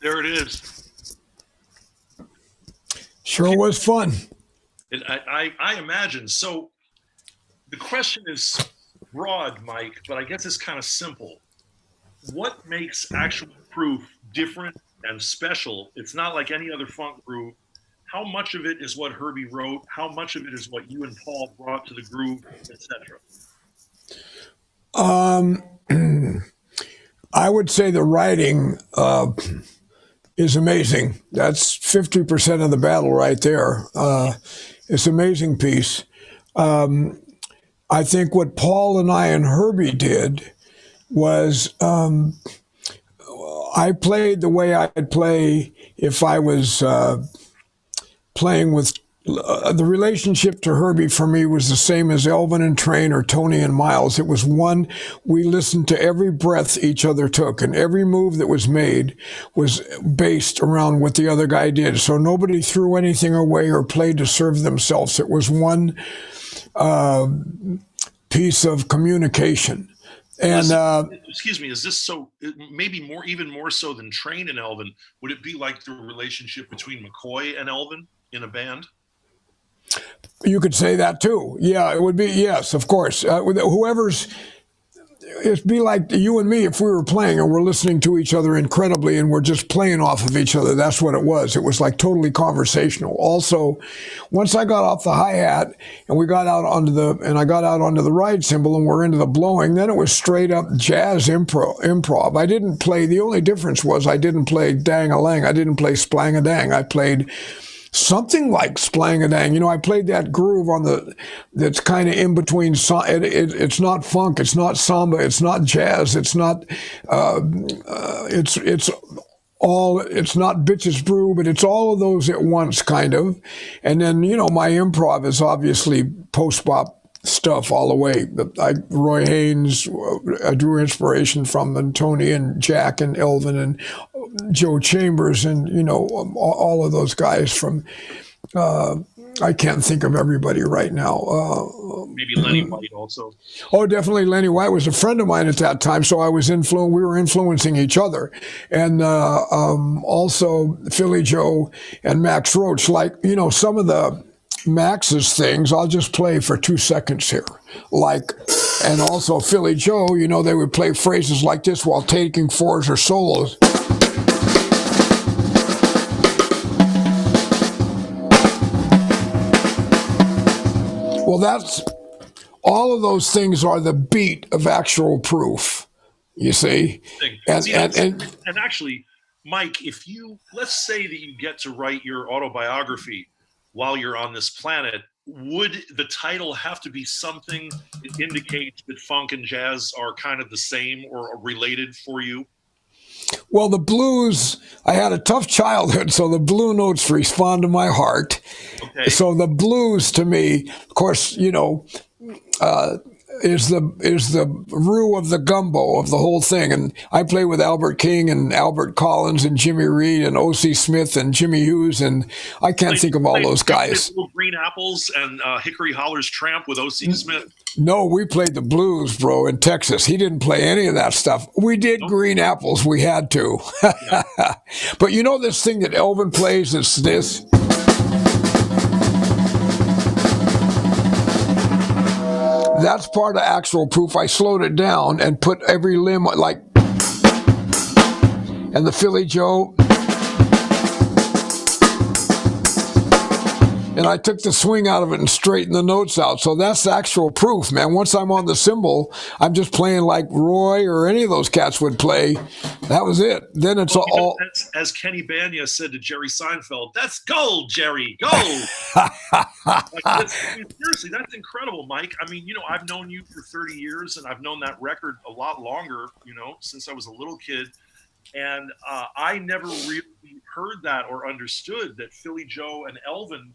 There it is. Sure was fun. I imagine. So the question is broad, Mike, but I guess it's kind of simple. What makes Actual Proof different and special? It's not like any other funk groove. How much of it is what Herbie wrote? How much of it is what you and Paul brought to the groove, etc.? I would say the writing is amazing. That's 50% of the battle right there. It's an amazing piece. I think what Paul and I and Herbie did was I played the way I'd play if I was playing with the relationship to Herbie for me was the same as Elvin and Train or Tony and Miles. It was one, we listened to every breath each other took, and every move that was made was based around what the other guy did. So nobody threw anything away or played to serve themselves. It was one piece of communication. And excuse me, is this so? Maybe even more so than Train and Elvin? Would it be like the relationship between McCoy and Elvin in a band? You could say that too. Yeah, it would be. Yes, of course. It'd be like you and me if we were playing and we're listening to each other incredibly and we're just playing off of each other. That's what it was. It was like totally conversational. Also, once I got off the hi-hat and I got out onto the ride cymbal and we're into the blowing, then it was straight up jazz improv. I didn't play, the only difference was I didn't play dang-a-lang. I didn't play splang-a-dang. I played something like splang-a-dang. You know, I played that groove that's kind of in between. It's not funk, it's not samba, it's not jazz, it's not, it's not bitches brew, but it's all of those at once, kind of. And then, you know, my improv is obviously post-bop stuff all the way. Roy Haynes, I drew inspiration from, and Tony and Jack and Elvin and Joe Chambers and, you know, all of those guys from, I can't think of everybody right now. Maybe Lenny White also. Oh, definitely. Lenny White was a friend of mine at that time, so we were influencing each other. And also Philly Joe and Max Roach. Like, you know, some of the Max's things, I'll just play for 2 seconds here. Like, and also Philly Joe, you know, they would play phrases like this while taking fours or solos. Well, that's all of those things are the beat of Actual Proof, you see. And actually, Mike, let's say that you get to write your autobiography while you're on this planet, would the title have to be something that indicates that funk and jazz are kind of the same or related for you? Well, the blues, I had a tough childhood, so the blue notes respond to my heart. Okay. So the blues to me, of course, you know, is the roux of the gumbo of the whole thing. And I play with Albert King and Albert Collins and Jimmy Reed and O.C. Smith and Jimmy Hughes, and I can't think of all those guys. Green Apples and Hickory Holler's Tramp with O.C. Smith. No, we played the blues, bro, in Texas. He didn't play any of that stuff. We did Green Apples. We had to. Yeah. But you know this thing that Elvin plays? It's this. That's part of Actual Proof. I slowed it down and put every limb like, and the Philly Joe. And I took the swing out of it and straightened the notes out. So that's Actual Proof, man. Once I'm on the cymbal, I'm just playing like Roy or any of those cats would play. That was it. Then it's all. As Kenny Banya said to Jerry Seinfeld, "That's gold, Jerry, gold." Seriously, that's incredible, Mike. I mean, you know, I've known you for 30 years, and I've known that record a lot longer. You know, since I was a little kid. And I never really heard that or understood that Philly Joe and Elvin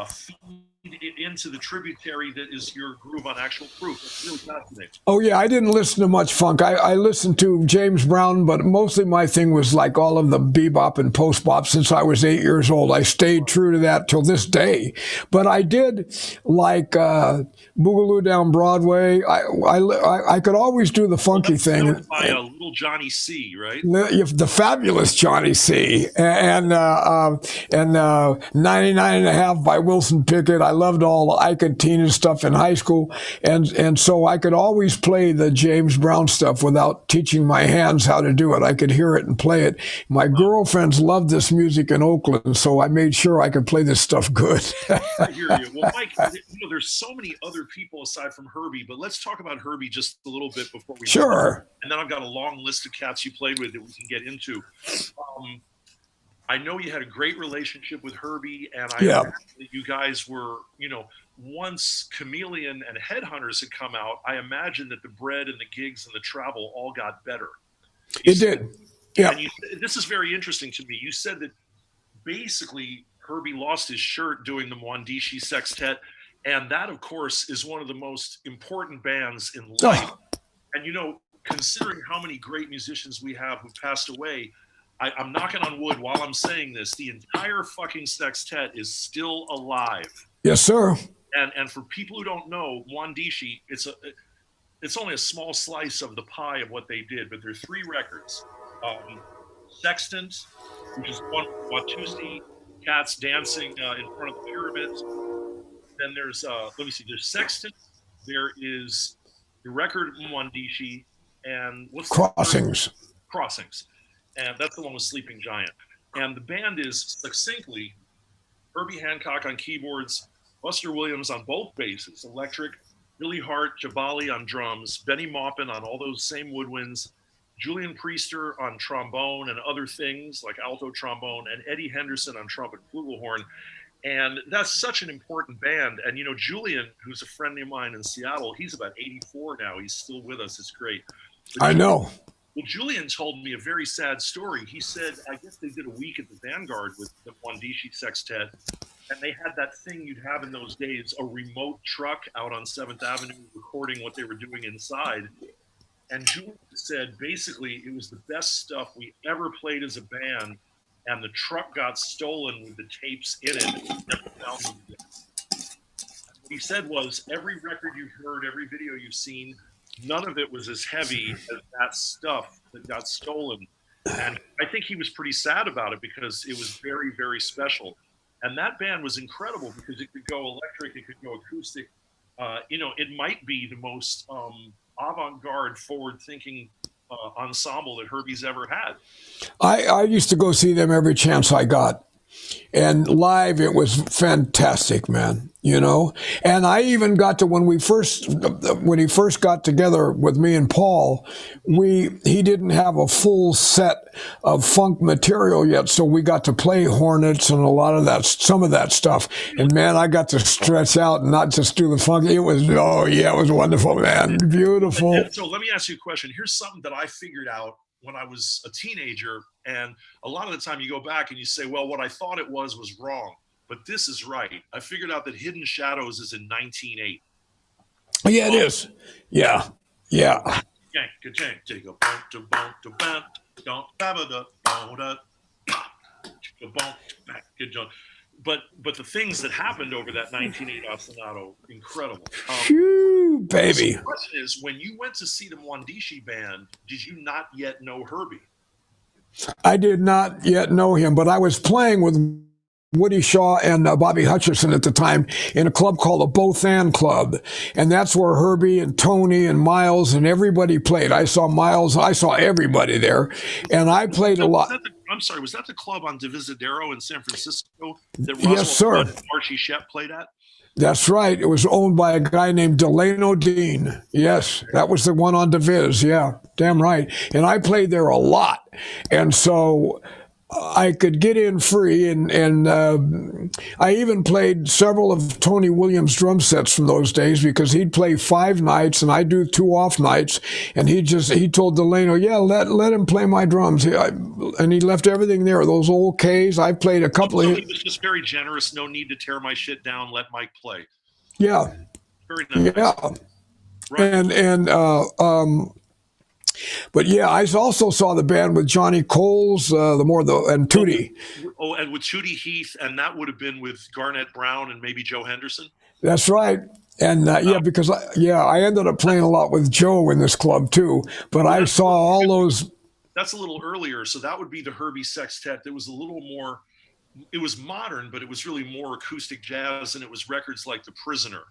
feed it into the tributary that is your groove on Actual Proof. It's really fascinating. Oh, yeah, I didn't listen to much funk. I listened to James Brown, but mostly my thing was like all of the bebop and post-bop since I was 8 years old. I stayed true to that till this day. But I did like Boogaloo Down Broadway. I could always do the funky thing. By little Johnny C, right? The fabulous Johnny C. And 99 and a Half by Wilson Pickett. I loved all the Ike and Tina stuff in high school. And so I could always play the James Brown stuff without teaching my hands how to do it. I could hear it and play it. My girlfriends loved this music in Oakland, so I made sure I could play this stuff good. I hear you. Well, Mike, there's so many other people aside from Herbie, but let's talk about Herbie just a little bit before we Sure. And then I've got a long list of cats you played with that we can get into. I know you had a great relationship with Herbie, and I imagine that you guys were, once Chameleon and Headhunters had come out, I imagine that the bread and the gigs and the travel all got better. It did. Yeah. And this is very interesting to me. You said that basically Herbie lost his shirt doing the Mwandishi Sextet, and that, of course, is one of the most important bands in life. And, considering how many great musicians we have who passed away, I'm knocking on wood while I'm saying this, the entire fucking sextet is still alive. Yes, sir. And for people who don't know, Mwandishi, it's only a small slice of the pie of what they did, but there are 3 records. Sextant, which is one with Watusi, cats dancing in front of the pyramids. Then there's, there's Sextant, there is the record Mwandishi, and what's Crossings. Crossings. And that's the one with Sleeping Giant. And the band is succinctly Herbie Hancock on keyboards, Buster Williams on both basses, electric, Billy Hart, Jabali on drums, Benny Maupin on all those same woodwinds, Julian Priester on trombone and other things like alto trombone, and Eddie Henderson on trumpet flugelhorn. And that's such an important band. And, Julian, who's a friend of mine in Seattle, he's about 84 now. He's still with us. It's great. But I know. Well, Julian told me a very sad story. He said, I guess they did a week at the Vanguard with the Mwandishi Sextet, and they had that thing you'd have in those days, a remote truck out on 7th Avenue recording what they were doing inside. And Julian said, basically, it was the best stuff we ever played as a band, and the truck got stolen with the tapes in it. Never found them again. What he said was, every record you've heard, every video you've seen, none of it was as heavy as that stuff that got stolen. And I think he was pretty sad about it because it was very, very special. And that band was incredible because it could go electric, it could go acoustic. It might be the most avant-garde, forward-thinking ensemble that Herbie's ever had. I used to go see them every chance I got. And live, it was fantastic, man, And I even got to, when he first got together with me and Paul, he didn't have a full set of funk material yet, so we got to play Hornets and some of that stuff. And man, I got to stretch out and not just do the funk. It was wonderful, man. Beautiful. And so let me ask you a question. Here's something that I figured out when I was a teenager, and a lot of the time you go back and you say, well, what I thought it was wrong, but this is right. I figured out that Hidden Shadows is in 1908. Yeah, it is. Yeah. But the things that happened over that 1908 ostinato, incredible. Phew, baby. So the question is, when you went to see the Mwandishi band, did you not yet know Herbie? I did not yet know him, but I was playing with Woody Shaw and Bobby Hutcherson at the time in a club called the Both And Club. And that's where Herbie and Tony and Miles and everybody played. I saw Miles, I saw everybody there. And I played a lot. Was that the club on Divisadero in San Francisco that Yes, sir. and Rob Scheps played at? That's right. It was owned by a guy named Delano Dean. Yes, that was the one on Diviz. Yeah, damn right. And I played there a lot. And so I could get in free, and I even played several of Tony Williams' drum sets from those days because he'd play 5 nights and I'd do 2 off nights, and he told Delano, yeah, let him play my drums, and he left everything there. Those old K's, I played a couple of. He was just very generous. No need to tear my shit down. Let Mike play. Yeah. Very nice. Yeah. Right. And But yeah, I also saw the band with Johnny Coles, and Tootie. Oh, and with Tootie Heath, and that would have been with Garnett Brown and maybe Joe Henderson. That's right. And because I ended up playing a lot with Joe in this club too. But I saw all those. That's a little earlier, so that would be the Herbie Sextet. That was a little more. It was modern, but it was really more acoustic jazz, and it was records like The Prisoner.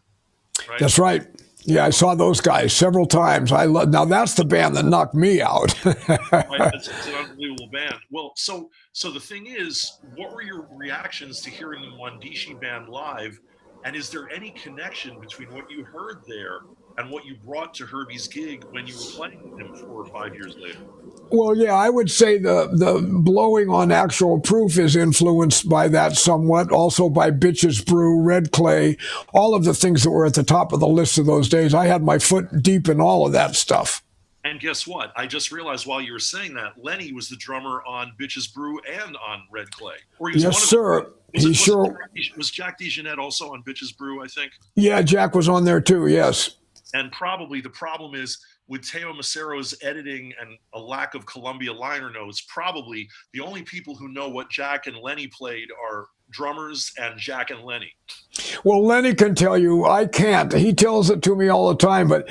Right? That's right. Yeah, I saw those guys several times. Now that's the band that knocked me out. Right, it's an unbelievable band. Well, so the thing is, what were your reactions to hearing the Wandishi band live? And is there any connection between what you heard there and what you brought to Herbie's gig when you were playing with him 4 or 5 years later? Well, yeah, I would say the blowing on Actual Proof is influenced by that somewhat. Also by Bitches Brew, Red Clay, all of the things that were at the top of the list of those days. I had my foot deep in all of that stuff. And guess what? I just realized while you were saying that, Lenny was the drummer on Bitches Brew and on Red Clay. Or he was yes, sir. Was Jack DeJohnette also on Bitches Brew, I think? Yeah, Jack was on there too, yes. And probably the problem is with Teo Macero's editing and a lack of Columbia liner notes, probably the only people who know what Jack and Lenny played are drummers and Jack and Lenny. Well, Lenny can tell you. I can't. He tells it to me all the time, but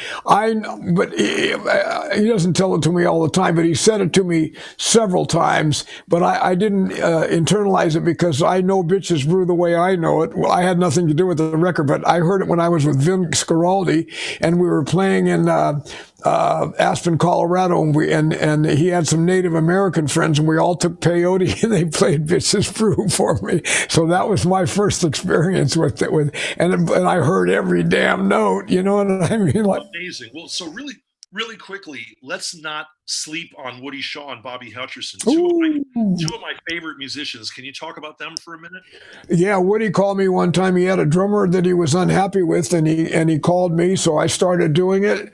he doesn't tell it to me all the time. But he said it to me several times. But I didn't internalize it because I know Bitches Brew the way I know it. Well, I had nothing to do with the record, but I heard it when I was with Vince Guaraldi, and we were playing in Aspen, Colorado, and he had some Native American friends, and we all took peyote, and they played Bitches Brew for me. So that was my first experience with it. And I heard every damn note. You know what I mean? Like, amazing. Well, so really quickly, let's not sleep on Woody Shaw and Bobby Hutcherson. Two of my favorite musicians. Can you talk about them for a minute? Yeah, Woody called me one time. He had a drummer that he was unhappy with, and he called me, so I started doing it.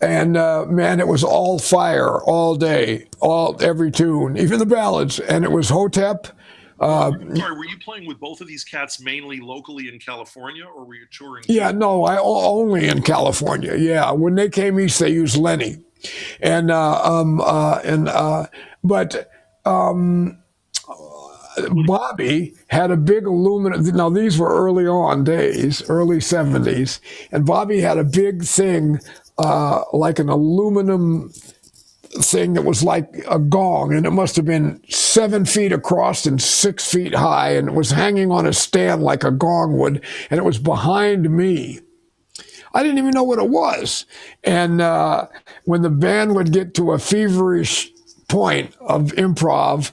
And man, it was all fire all day, every tune, even the ballads. And it was Hotep. Sorry, were you playing with both of these cats mainly locally in California, or were you touring? Yeah, no, only in California. Yeah, when they came east, they used Lenny, but Bobby had a big aluminum. Now these were early on days, early 70s, and Bobby had a big thing, like an aluminum thing that was like a gong, and it must have been 7 feet across and 6 feet high, and it was hanging on a stand like a gong would, and it was behind me. I didn't even know what it was. And when the band would get to a feverish point of improv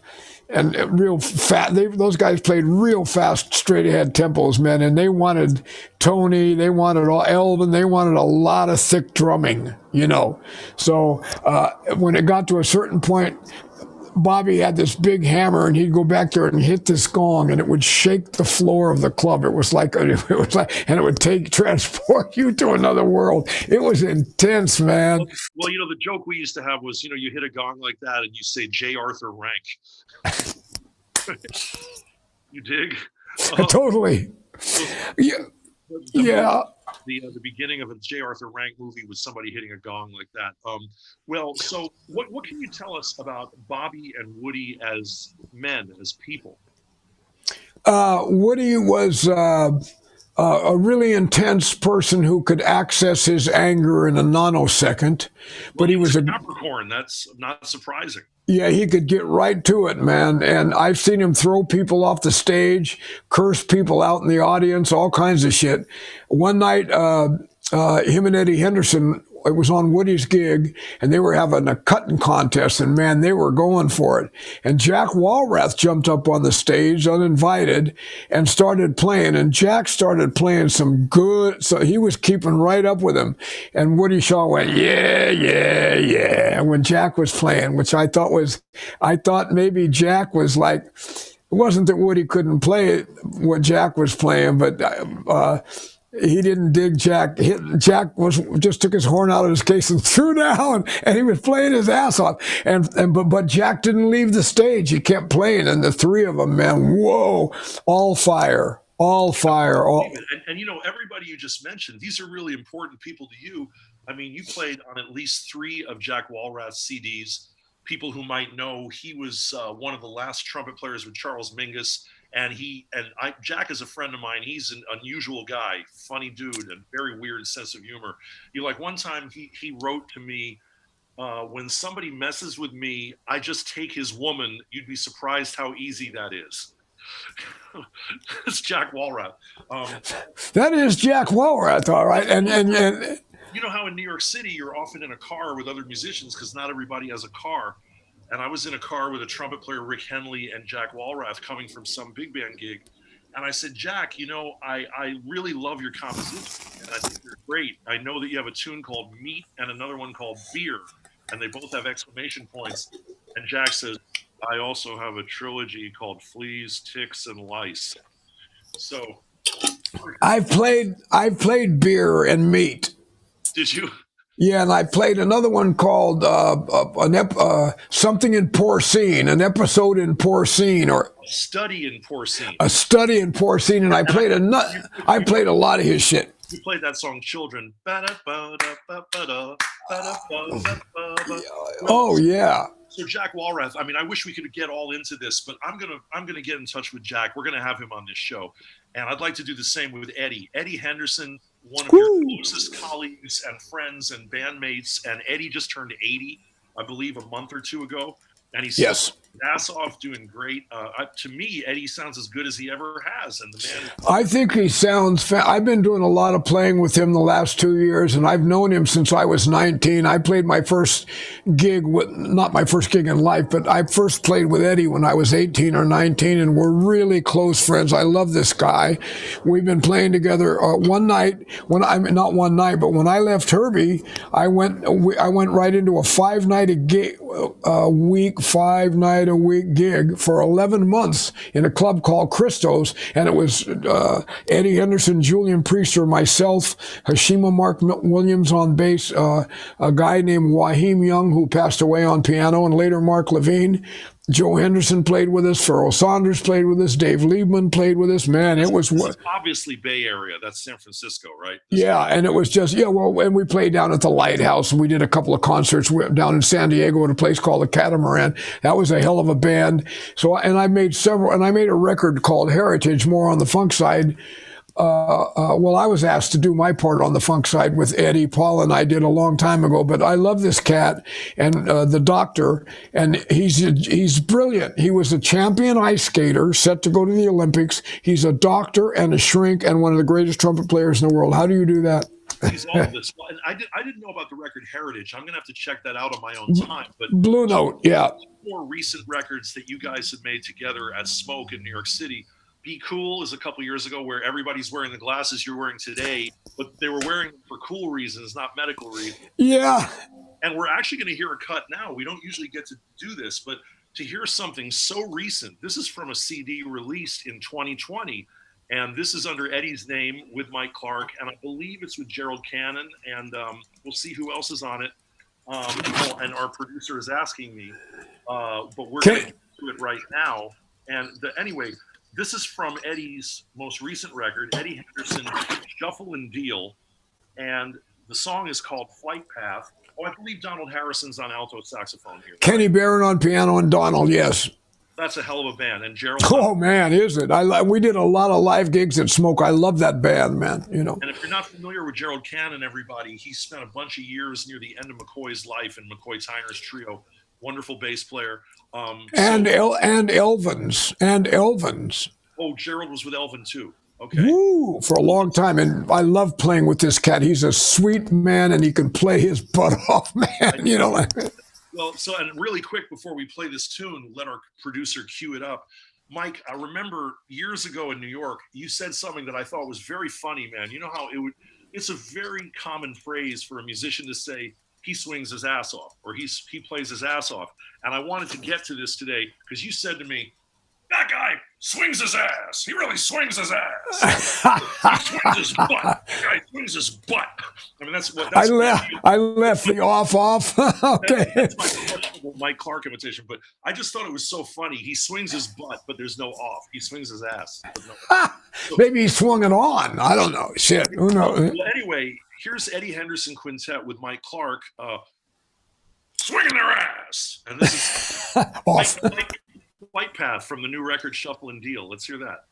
and real fast, those guys played real fast, straight ahead tempos, man, and they wanted Tony, they wanted Elvin, they wanted a lot of thick drumming, you know. So when it got to a certain point, Bobby had this big hammer, and he'd go back there and hit this gong, and it would shake the floor of the club. And it would transport you to another world. It was intense, man. Well, you know, the joke we used to have was, you know, you hit a gong like that, and you say J. Arthur Rank. You dig? Totally. Yeah. The beginning of a J. Arthur Rank movie was somebody hitting a gong like that. Well, so what can you tell us about Bobby and Woody as men, as people? Woody was a really intense person who could access his anger in a nanosecond, but he was a Capricorn. That's not surprising. Yeah, he could get right to it, man. And I've seen him throw people off the stage, curse people out in the audience, all kinds of shit. One night, him and Eddie Henderson, it was on Woody's gig, and they were having a cutting contest, and man, they were going for it. And Jack Walrath jumped up on the stage uninvited and started playing, and Jack started playing some good, so he was keeping right up with him. And Woody Shaw went, yeah, yeah, yeah, when Jack was playing, which I thought maybe Jack was like, it wasn't that Woody couldn't play what Jack was playing, but he didn't dig Jack. Jack just took his horn out of his case and threw down, and he was playing his ass off. But Jack didn't leave the stage. He kept playing, and the three of them, man, whoa, all fire. All fire. And you know, everybody you just mentioned, these are really important people to you. I mean, you played on at least 3 of Jack Walrath's CDs. People who might know, he was one of the last trumpet players with Charles Mingus. And Jack is a friend of mine. He's an unusual guy, funny dude, and very weird sense of humor. One time he wrote to me, when somebody messes with me, I just take his woman. You'd be surprised how easy that is. It's Jack Walrath. That is Jack Walrath, all right. And you know how in New York City you're often in a car with other musicians because not everybody has a car. And I was in a car with a trumpet player, Rick Henley, and Jack Walrath coming from some big band gig. And I said, Jack, I really love your composition, and I think you're great. I know that you have a tune called Meat and another one called Beer, and they both have exclamation points. And Jack says, I also have a trilogy called Fleas, Ticks, and Lice. So I've played Beer and Meat. Did you? Yeah, and I played another one called something in Porcine, an episode in Porcine, or a study in Porcine. A study in Porcine, and I played a lot of his shit. You played that song, Children. Oh yeah. So Jack Walrath, I mean, I wish we could get all into this, but I'm gonna get in touch with Jack. We're gonna have him on this show, and I'd like to do the same with Eddie Henderson, one of your closest colleagues and friends and bandmates. And Eddie just turned 80, I believe, a month or 2 ago, and he's ass off, doing great. To me, Eddie sounds as good as he ever has, and the man. I think he sounds. I've been doing a lot of playing with him the last 2 years, and I've known him since I was 19. I played my first gig not my first gig in life, but I first played with Eddie when I was 18 or 19, and we're really close friends. I love this guy. We've been playing together. One night, when I left Herbie, I went right into a 5-night a week gig for 11 months in a club called Christo's, and it was Eddie Henderson, Julian Priester, myself, Hashima Mark Williams on bass, a guy named Waheem Young who passed away on piano, and later Mark Levine. Joe Henderson played with us. Pharoah Saunders played with us. Dave Liebman played with us. Man, it was obviously Bay Area. That's San Francisco, right? And it was just and we played down at the Lighthouse, and we did a couple of concerts down in San Diego at a place called the Catamaran. That was a hell of a band. So, and I made a record called Heritage, more on the funk side. I was asked to do my part on the funk side with Eddie. Paul and I did a long time ago, but I love this cat and the doctor, and he's brilliant. He was a champion ice skater set to go to the Olympics. He's a doctor and a shrink and one of the greatest trumpet players in the world. How do you do that? He's all of this. And I didn't know about the record Heritage. I'm going to have to check that out on my own time. But Blue Note, yeah. 4 recent records that you guys have made together at Smoke in New York City. Be Cool is a couple years ago, where everybody's wearing the glasses you're wearing today, but they were wearing them for cool reasons, not medical reasons. Yeah. And we're actually going to hear a cut now. We don't usually get to do this, but to hear something so recent, this is from a CD released in 2020, and this is under Eddie's name with Mike Clark, and I believe it's with Gerald Cannon, and we'll see who else is on it. And our producer is asking me, but we're going to get to it right now. And anyway, this is from Eddie's most recent record, Eddie Henderson, Shuffle and Deal, and the song is called Flight Path. Oh, I believe Donald Harrison's on alto saxophone here. Kenny Barron on piano and Donald, yes. That's a hell of a band. And Gerald. Oh man, is it? We did a lot of live gigs at Smoke. I love that band, man. And if you're not familiar with Gerald Cannon, everybody, he spent a bunch of years near the end of McCoy's life in McCoy Tyner's trio. Wonderful bass player. Elvins. Oh, Gerald was with Elvin too. Okay. Woo, for a long time, and I love playing with this cat. He's a sweet man, and he can play his butt off, man. Well, and really quick before we play this tune, let our producer cue it up. Mike, I remember years ago in New York, you said something that I thought was very funny, man. You know how it's a very common phrase for a musician to say, he swings his ass off, or he plays his ass off. And I wanted to get to this today because you said to me, that guy, swings his ass. He really swings his ass. He swings his butt. The guy swings his butt. I mean, that's what. That's I left the off. Okay. That's my questionable Mike Clark imitation, but I just thought it was so funny. He swings his butt, but there's no off. He swings his ass. Maybe he swung it on. I don't know. Shit. Who knows? Well, anyway, here's Eddie Henderson Quintet with Mike Clark swinging their ass. And this is Off. Flight Path from the new record Shuffle and Deal. Let's hear that.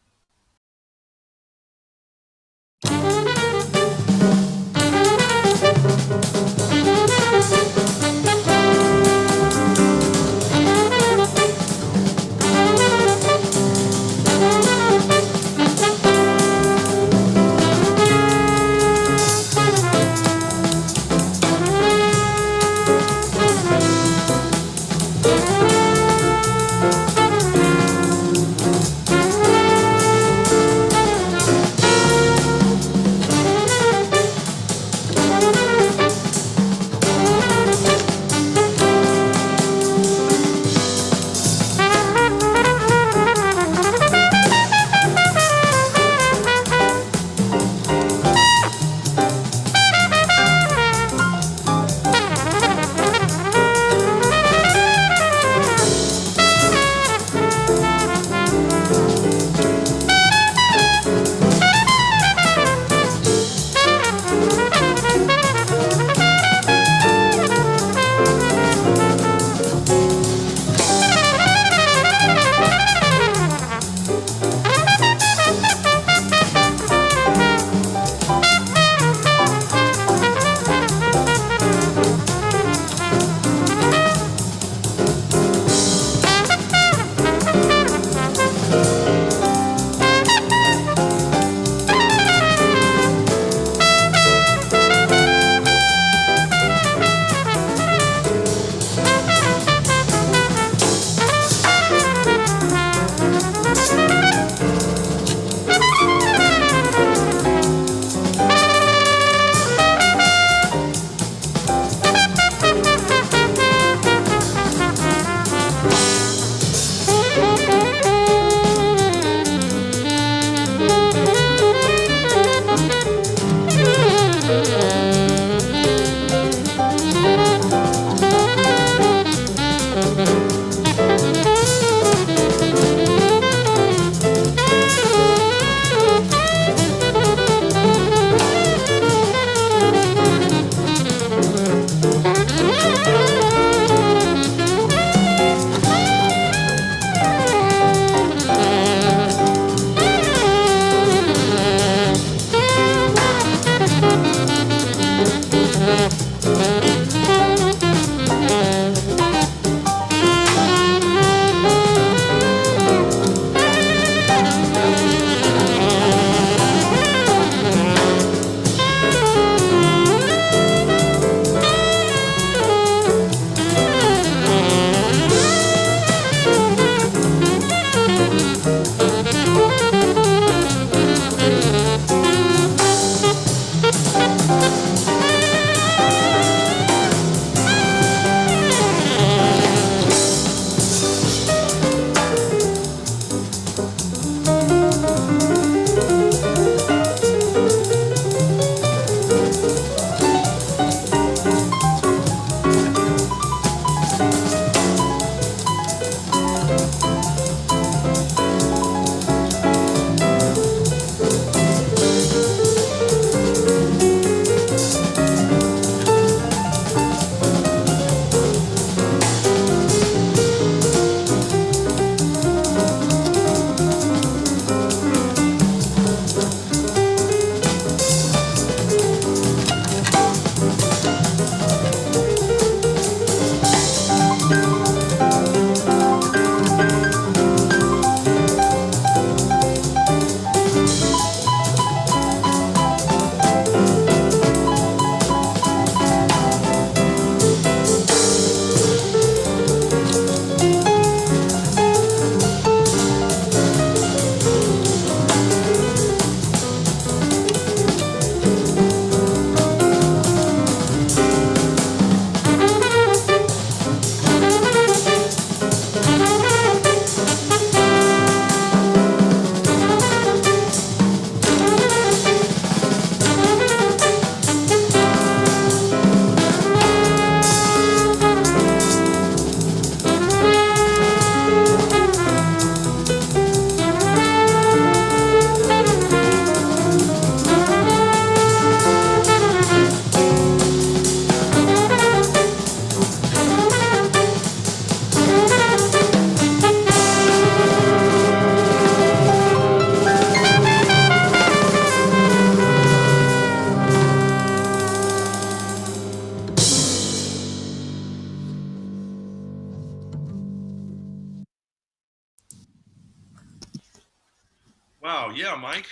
Yeah, Mike.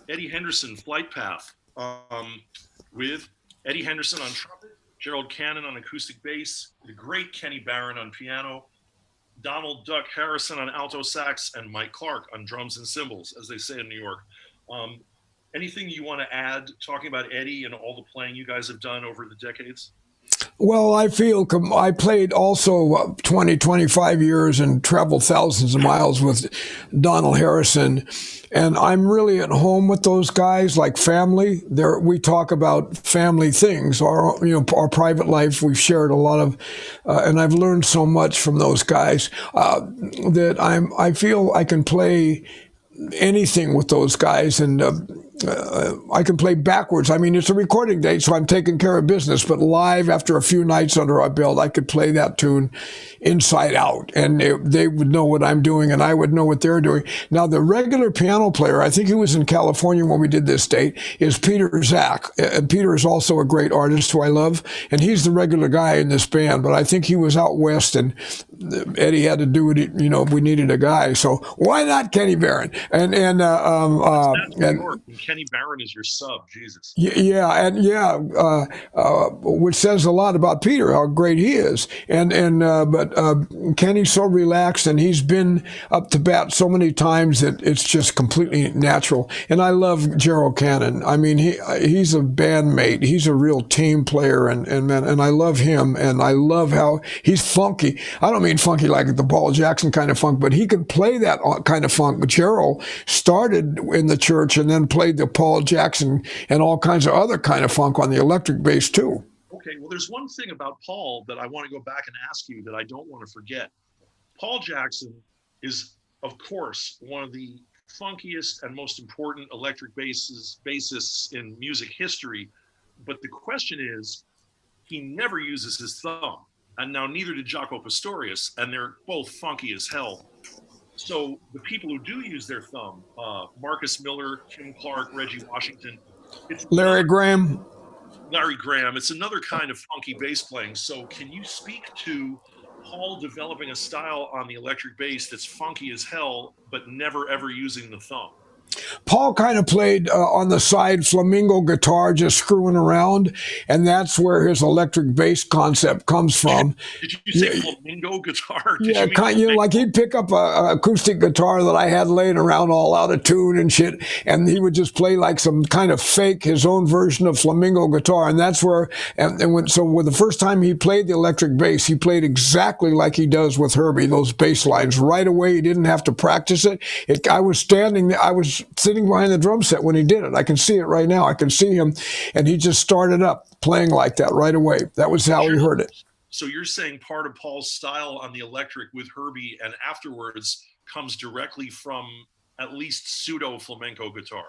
Eddie Henderson, Flight Path, with Eddie Henderson on trumpet, Gerald Cannon on acoustic bass, the great Kenny Barron on piano, Donald Duck Harrison on alto sax, and Mike Clark on drums and cymbals, as they say in New York. Anything you want to add, talking about Eddie and all the playing you guys have done over the decades? Well, I feel I played also 20, 25 years and traveled thousands of miles with Donald Harrison. And I'm really at home with those guys, like family. We talk about family things, our private life. We've shared a lot of, and I've learned so much from those guys that I feel I can play anything with those guys, and I can play backwards. I mean, it's a recording date, so I'm taking care of business, but live, after a few nights under our belt, I could play that tune inside out, and they would know what I'm doing, and I would know what they're doing. Now, the regular piano player, I think he was in California when we did this date, is Peter Zach. And Peter is also a great artist who I love, and he's the regular guy in this band, but I think he was out west, and Eddie had to do it, we needed a guy, so why not Kenny Barron? And Kenny Barron is your sub, Jesus. Which says a lot about Peter, how great he is. But Kenny's so relaxed, and he's been up to bat so many times that it's just completely natural. And I love Gerald Cannon. I mean, he's a bandmate. He's a real team player, and I love him, and I love how he's funky. I don't mean funky like the Paul Jackson kind of funk, but he can play that kind of funk. But Gerald started in the church and then played the Paul Jackson and all kinds of other kind of funk on the electric bass too. Okay, well, there's one thing about Paul that I want to go back and ask you that I don't want to forget. Paul Jackson is, of course, one of the funkiest and most important electric bassists in music history. But the question is, he never uses his thumb. And now neither did Jaco Pastorius, and they're both funky as hell. So the people who do use their thumb, Marcus Miller, Kim Clark, Reggie Washington, Larry Graham, it's another kind of funky bass playing. So can you speak to Paul developing a style on the electric bass that's funky as hell, but never ever using the thumb? Paul kind of played on the side flamingo guitar, just screwing around, and that's where his electric bass concept comes from. Did you say flamingo guitar? Like he'd pick up a acoustic guitar that I had laying around all out of tune and shit, and he would just play like some kind of fake, his own version of flamingo guitar, and that's where. So with the first time he played the electric bass, he played exactly like he does with Herbie, those bass lines right away. He didn't have to practice it. I was standing there. I was sitting behind the drum set when he did it. I can see it right now. I can see him, and he just started up playing like that right away. That was how he heard it. So you're saying part of Paul's style on the electric with Herbie and afterwards comes directly from at least pseudo flamenco guitar.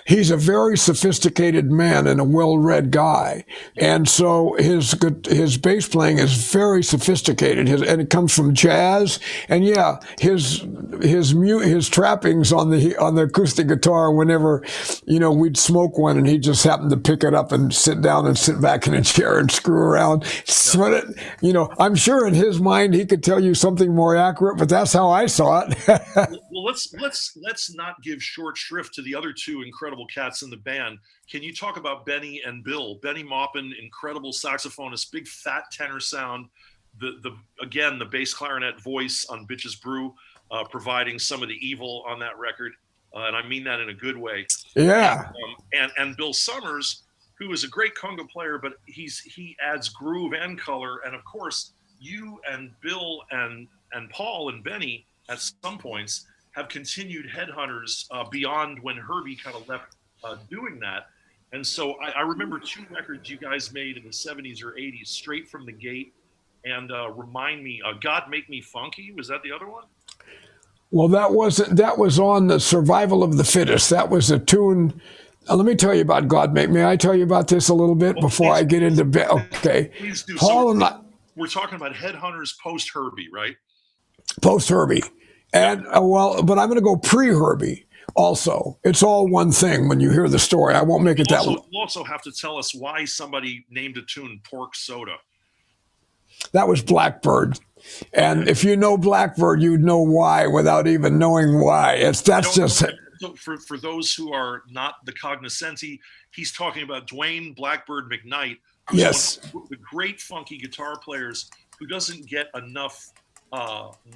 He's a very sophisticated man and a well-read guy, and so his bass playing is very sophisticated. And it comes from jazz, and his trappings on the acoustic guitar. Whenever we'd smoke one, and he just happened to pick it up and sit down and sit back in a chair and screw around. I'm sure in his mind he could tell you something more accurate, but that's how I saw it. Well, let's not give short shrift to the other two incredible cats in the band. Can you talk about Benny and Bill? Benny Maupin, incredible saxophonist, big fat tenor sound. Again, the bass clarinet voice on Bitches Brew, providing some of the evil on that record, and I mean that in a good way. Yeah. And Bill Summers, who is a great conga player, but he adds groove and color. And of course, you and Bill and Paul and Benny at some points have continued Headhunters beyond when Herbie kind of left doing that. And so I remember two records you guys made in the 70s or 80s, straight from the gate. And remind me, God Make Me Funky, was that the other one? Well, that was on the Survival of the Fittest. That was a tune. Let me tell you about God Make Me. I tell you about this a little bit before I get into bed. Okay. Please do. Paul we're talking about Headhunters post Herbie, right? Post Herbie. And but I'm going to go pre-Herbie also. It's all one thing when you hear the story. I won't make it that long. You also have to tell us why somebody named a tune Pork Soda. That was Blackbird. And if you know Blackbird, you'd know why without even knowing why. That's just it. So for those who are not the cognoscenti, he's talking about Dwayne Blackbird McKnight, who's yes, one of the great funky guitar players who doesn't get enough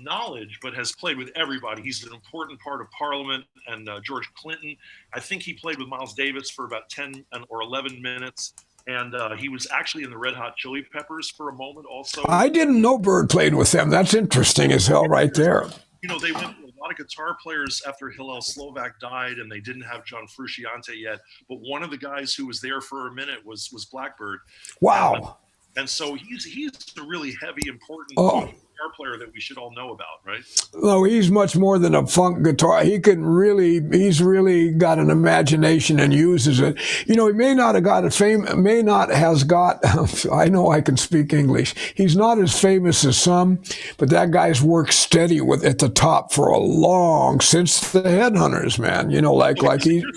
knowledge, but has played with everybody. He's an important part of Parliament and George Clinton. I think he played with Miles Davis for about 10 or 11 minutes. And he was actually in the Red Hot Chili Peppers for a moment also. I didn't know Bird played with them. That's interesting as hell right there. You know, they went with a lot of guitar players after Hillel Slovak died, and they didn't have John Frusciante yet. But one of the guys who was there for a minute was Blackbird. Wow. And so he's a really heavy, important guitar player that we should all know about, right? No, he's much more than a funk guitar. He's really got an imagination and uses it. You know, he may not have got I know I can speak English. He's not as famous as some, but that guy's worked steady at the top for a long, since the Headhunters, man. You know, here's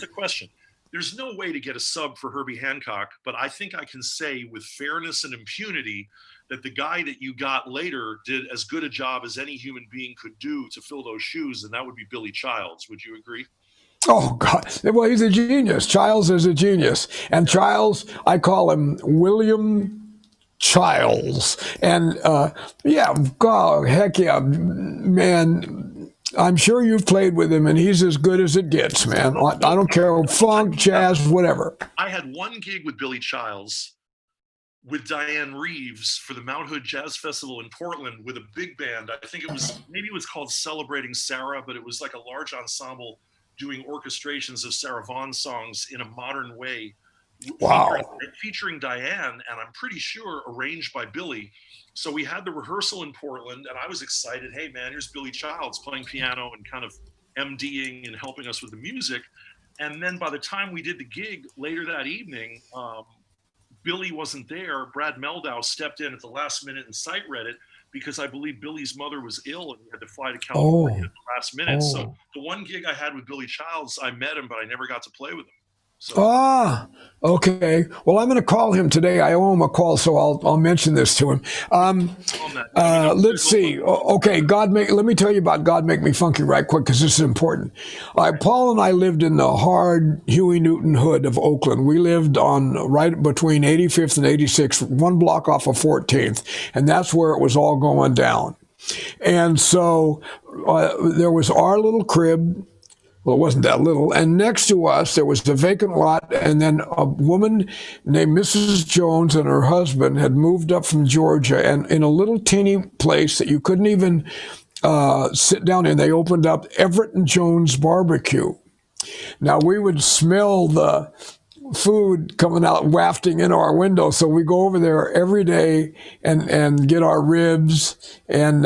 the question. There's no way to get a sub for Herbie Hancock, but I think I can say with fairness and impunity that the guy that you got later did as good a job as any human being could do to fill those shoes, and that would be Billy Childs. Would you agree? Oh, God. Well, he's a genius. Childs is a genius. And Childs, I call him William Childs. And, yeah, God, heck yeah, man. I'm sure you've played with him, and he's as good as it gets, man. I don't care, funk, jazz, whatever. I had one gig with Billy Childs with Diane Reeves for the Mount Hood Jazz Festival in Portland with a big band. I think it was called Celebrating Sarah, but it was like a large ensemble doing orchestrations of Sarah Vaughan songs in a modern way. Wow. Featuring Diane, and I'm pretty sure arranged by Billy. So we had the rehearsal in Portland, and I was excited. Hey, man, here's Billy Childs playing piano and kind of MDing and helping us with the music. And then by the time we did the gig later that evening, Billy wasn't there. Brad Meldau stepped in at the last minute and sight read it because I believe Billy's mother was ill and he had to fly to California at the last minute. So the one gig I had with Billy Childs, I met him, but I never got to play with him. So. Okay. Well, I'm going to call him today. I owe him a call, so I'll mention this to him. Let's see. Okay, let me tell you about God Make Me Funky right quick, because this is important. Paul and I lived in the hard Huey Newton hood of Oakland. We lived on right between 85th and 86th, one block off of 14th, and that's where it was all going down. And so there was our little crib. Well, it wasn't that little. And next to us, there was the vacant lot. And then a woman named Mrs. Jones and her husband had moved up from Georgia. And in a little teeny place that you couldn't even sit down in, they opened up Everett and Jones Barbecue. Now, we would smell the food coming out wafting in our window, so we go over there every day and get our ribs and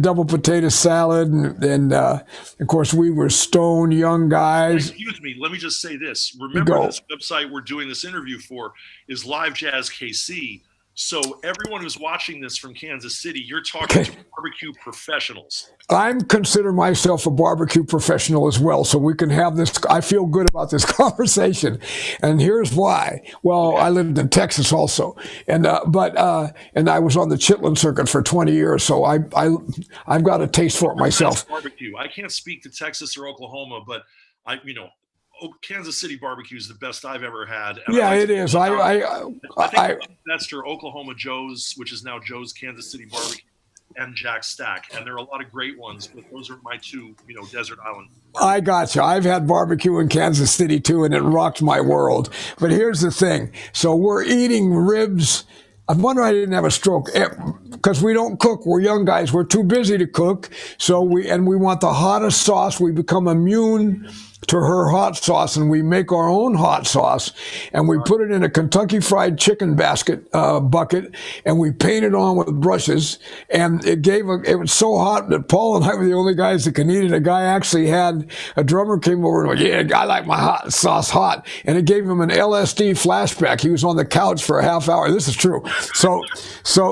double potato salad and of course we were stone young guys. Excuse me, let me just say this. Remember, this website we're doing this interview for is LiveJazzKC. So everyone who's watching this from Kansas City, you're talking to barbecue professionals. I'm consider myself a barbecue professional as well, so we can have this. I feel good about this conversation, and here's why. Well, I lived in Texas also, and I was on the Chitlin circuit for 20 years, so I've got a taste for it myself. Barbecue. I can't speak to Texas or Oklahoma, but Kansas City barbecue is the best I've ever had. And yeah, it is. I think that's for Oklahoma Joe's, which is now Joe's Kansas City Barbecue, and Jack Stack. And there are a lot of great ones, but those are my two, desert island. I got you. I've had barbecue in Kansas City too, and it rocked my world. But here's the thing. So we're eating ribs. I wonder I didn't have a stroke because we don't cook. We're young guys. We're too busy to cook. So we want the hottest sauce. We become immune to her hot sauce, and we make our own hot sauce, and we put it in a Kentucky Fried Chicken basket bucket, and we paint it on with brushes. And it was so hot that Paul and I were the only guys that could eat it. A guy actually a drummer came over and went, "Yeah, I like my hot sauce hot," and it gave him an LSD flashback. He was on the couch for a half hour. This is true. So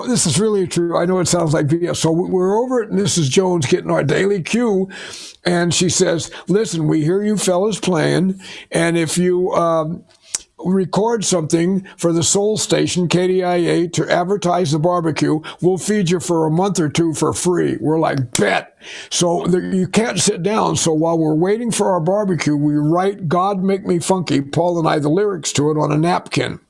this is really true. I know it sounds like BS. So we're over at Mrs. Jones getting our daily cue, and she says, "Listen, we hear you fellas playing, and if you record something for the Soul Station, KDIA, to advertise the barbecue. We'll feed you for a month or two for free. We're like, bet. So you can't sit down. So while we're waiting for our barbecue, we write God Make Me Funky, Paul and I, the lyrics to it on a napkin.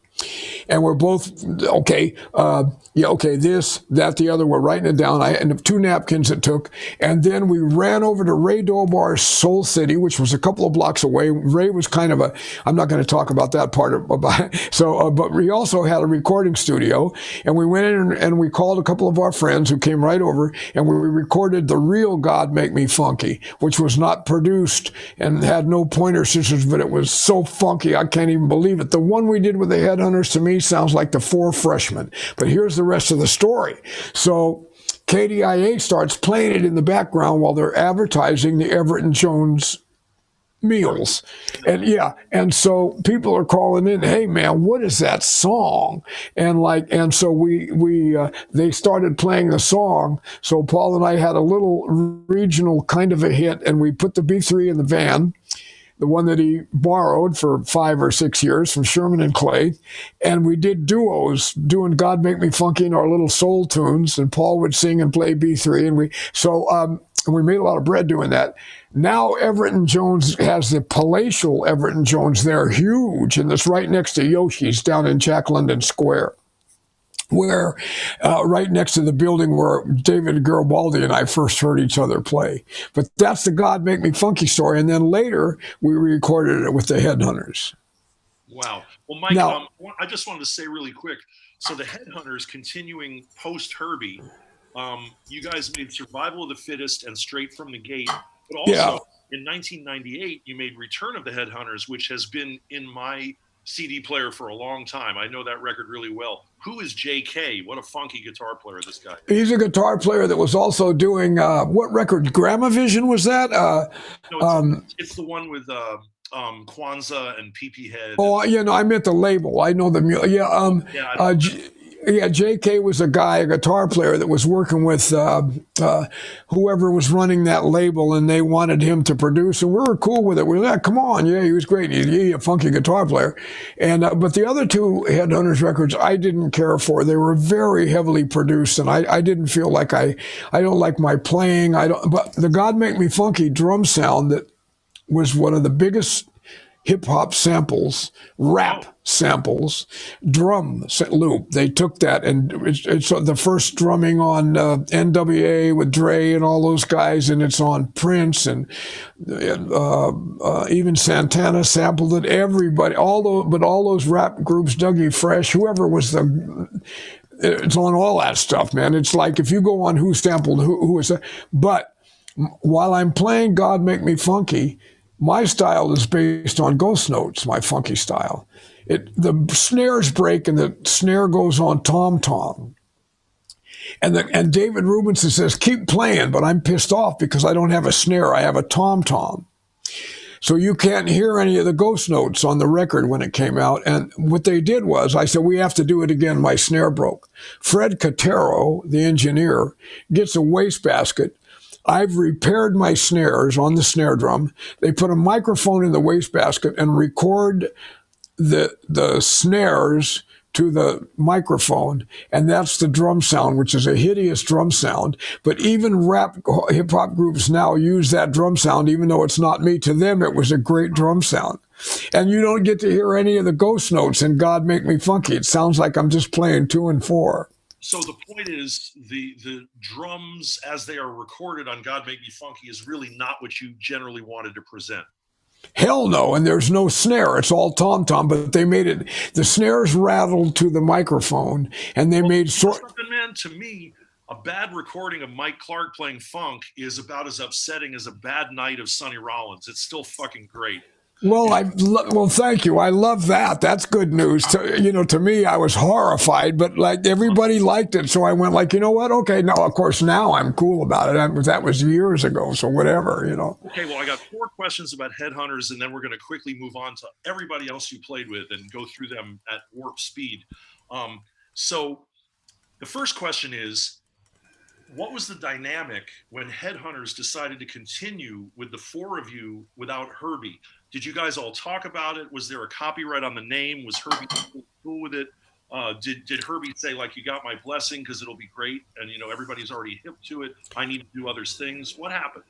And we're both, okay, this, that, the other. We're writing it down. And 2 napkins it took. And then we ran over to Ray Dobar's Soul City, which was a couple of blocks away. Ray was kind of I'm not going to talk about that part about it. So, but we also had a recording studio. And we went in and we called a couple of our friends who came right over. And we recorded the real God Make Me Funky, which was not produced and had no pointer sisters, but it was so funky, I can't even believe it. The one we did with the Headhunters, to me, sounds like the 4 Freshmen. But here's the rest of the story. So KDIA starts playing it in the background while they're advertising the Everett and Jones meals. And so people are calling in, hey man, what is that song? And so they started playing the song. So Paul and I had a little regional kind of a hit, and we put the B3 in the van, the one that he borrowed for 5 or 6 years from Sherman and Clay. And we did duos, doing God Make Me Funky and our little soul tunes. And Paul would sing and play B3. And we made a lot of bread doing that. Now Everett and Jones has the palatial Everett and Jones. They're huge. And it's right next to Yoshi's down in Jack London Square, where right next to the building where David Garibaldi and I first heard each other play. But that's the God Make Me Funky story. And then later, we recorded it with the Headhunters. Wow. Well, Mike, now, I just wanted to say really quick, so the Headhunters continuing post-Herbie, you guys made Survival of the Fittest and Straight from the Gate, but also in 1998, you made Return of the Headhunters, which has been in my CD player for a long time. I know that record really well. Who is JK? What a funky guitar player this guy is. He's a guitar player that was also doing, what record? Gramavision was that? No, it's the one with Kwanzaa and PP Head. Oh, I meant the label. I know the music. JK was a guitar player that was working with whoever was running that label, and they wanted him to produce, and we were cool with it. We were like, come on, he was great. He's a funky guitar player. And but the other 2 Headhunters records I didn't care for. They were very heavily produced, and I didn't feel like I don't like my playing. But the God Make Me Funky drum sound that was one of the biggest hip-hop samples, rap samples, drum loop. They took that, and it's the first drumming on NWA with Dre and all those guys, and it's on Prince, and even Santana sampled it. Everybody, all those rap groups, Dougie Fresh, whoever was it's on all that stuff, man. It's like if you go on who sampled who is that. But while I'm playing God Make Me Funky, my style is based on ghost notes, my funky style. The snares break and the snare goes on tom-tom. And David Rubinson says, keep playing, but I'm pissed off because I don't have a snare. I have a tom-tom. So you can't hear any of the ghost notes on the record when it came out. And what they did was, I said, we have to do it again. My snare broke. Fred Catero, the engineer, gets a wastebasket. I've repaired my snares on the snare drum. They put a microphone in the wastebasket and record the snares to the microphone, and that's the drum sound, which is a hideous drum sound. But even rap hip-hop groups now use that drum sound, even though it's not me. To them, it was a great drum sound. And you don't get to hear any of the ghost notes in God Make Me Funky. It sounds like I'm just playing 2 and 4. So the point is the drums as they are recorded on God Make Me Funky is really not what you generally wanted to present. Hell no, and there's no snare. It's all tom-tom, but they made it, the snares rattled to the microphone, and they made something, man, to me, a bad recording of Mike Clark playing funk is about as upsetting as a bad night of Sonny Rollins. It's still fucking great. Well, thank you. I love that. That's good news. To me, I was horrified, but like everybody liked it. So I went like, you know what? Okay. Now, of course, now I'm cool about it. That was years ago. So whatever, Okay. Well, I got 4 questions about Headhunters, and then we're going to quickly move on to everybody else you played with and go through them at warp speed. So the first question is, what was the dynamic when Headhunters decided to continue with the 4 of you without Herbie? Did you guys all talk about it? Was there a copyright on the name? Was Herbie cool with it? Did Herbie say, like, you got my blessing because it'll be great, and everybody's already hip to it, I need to do other things? What happened?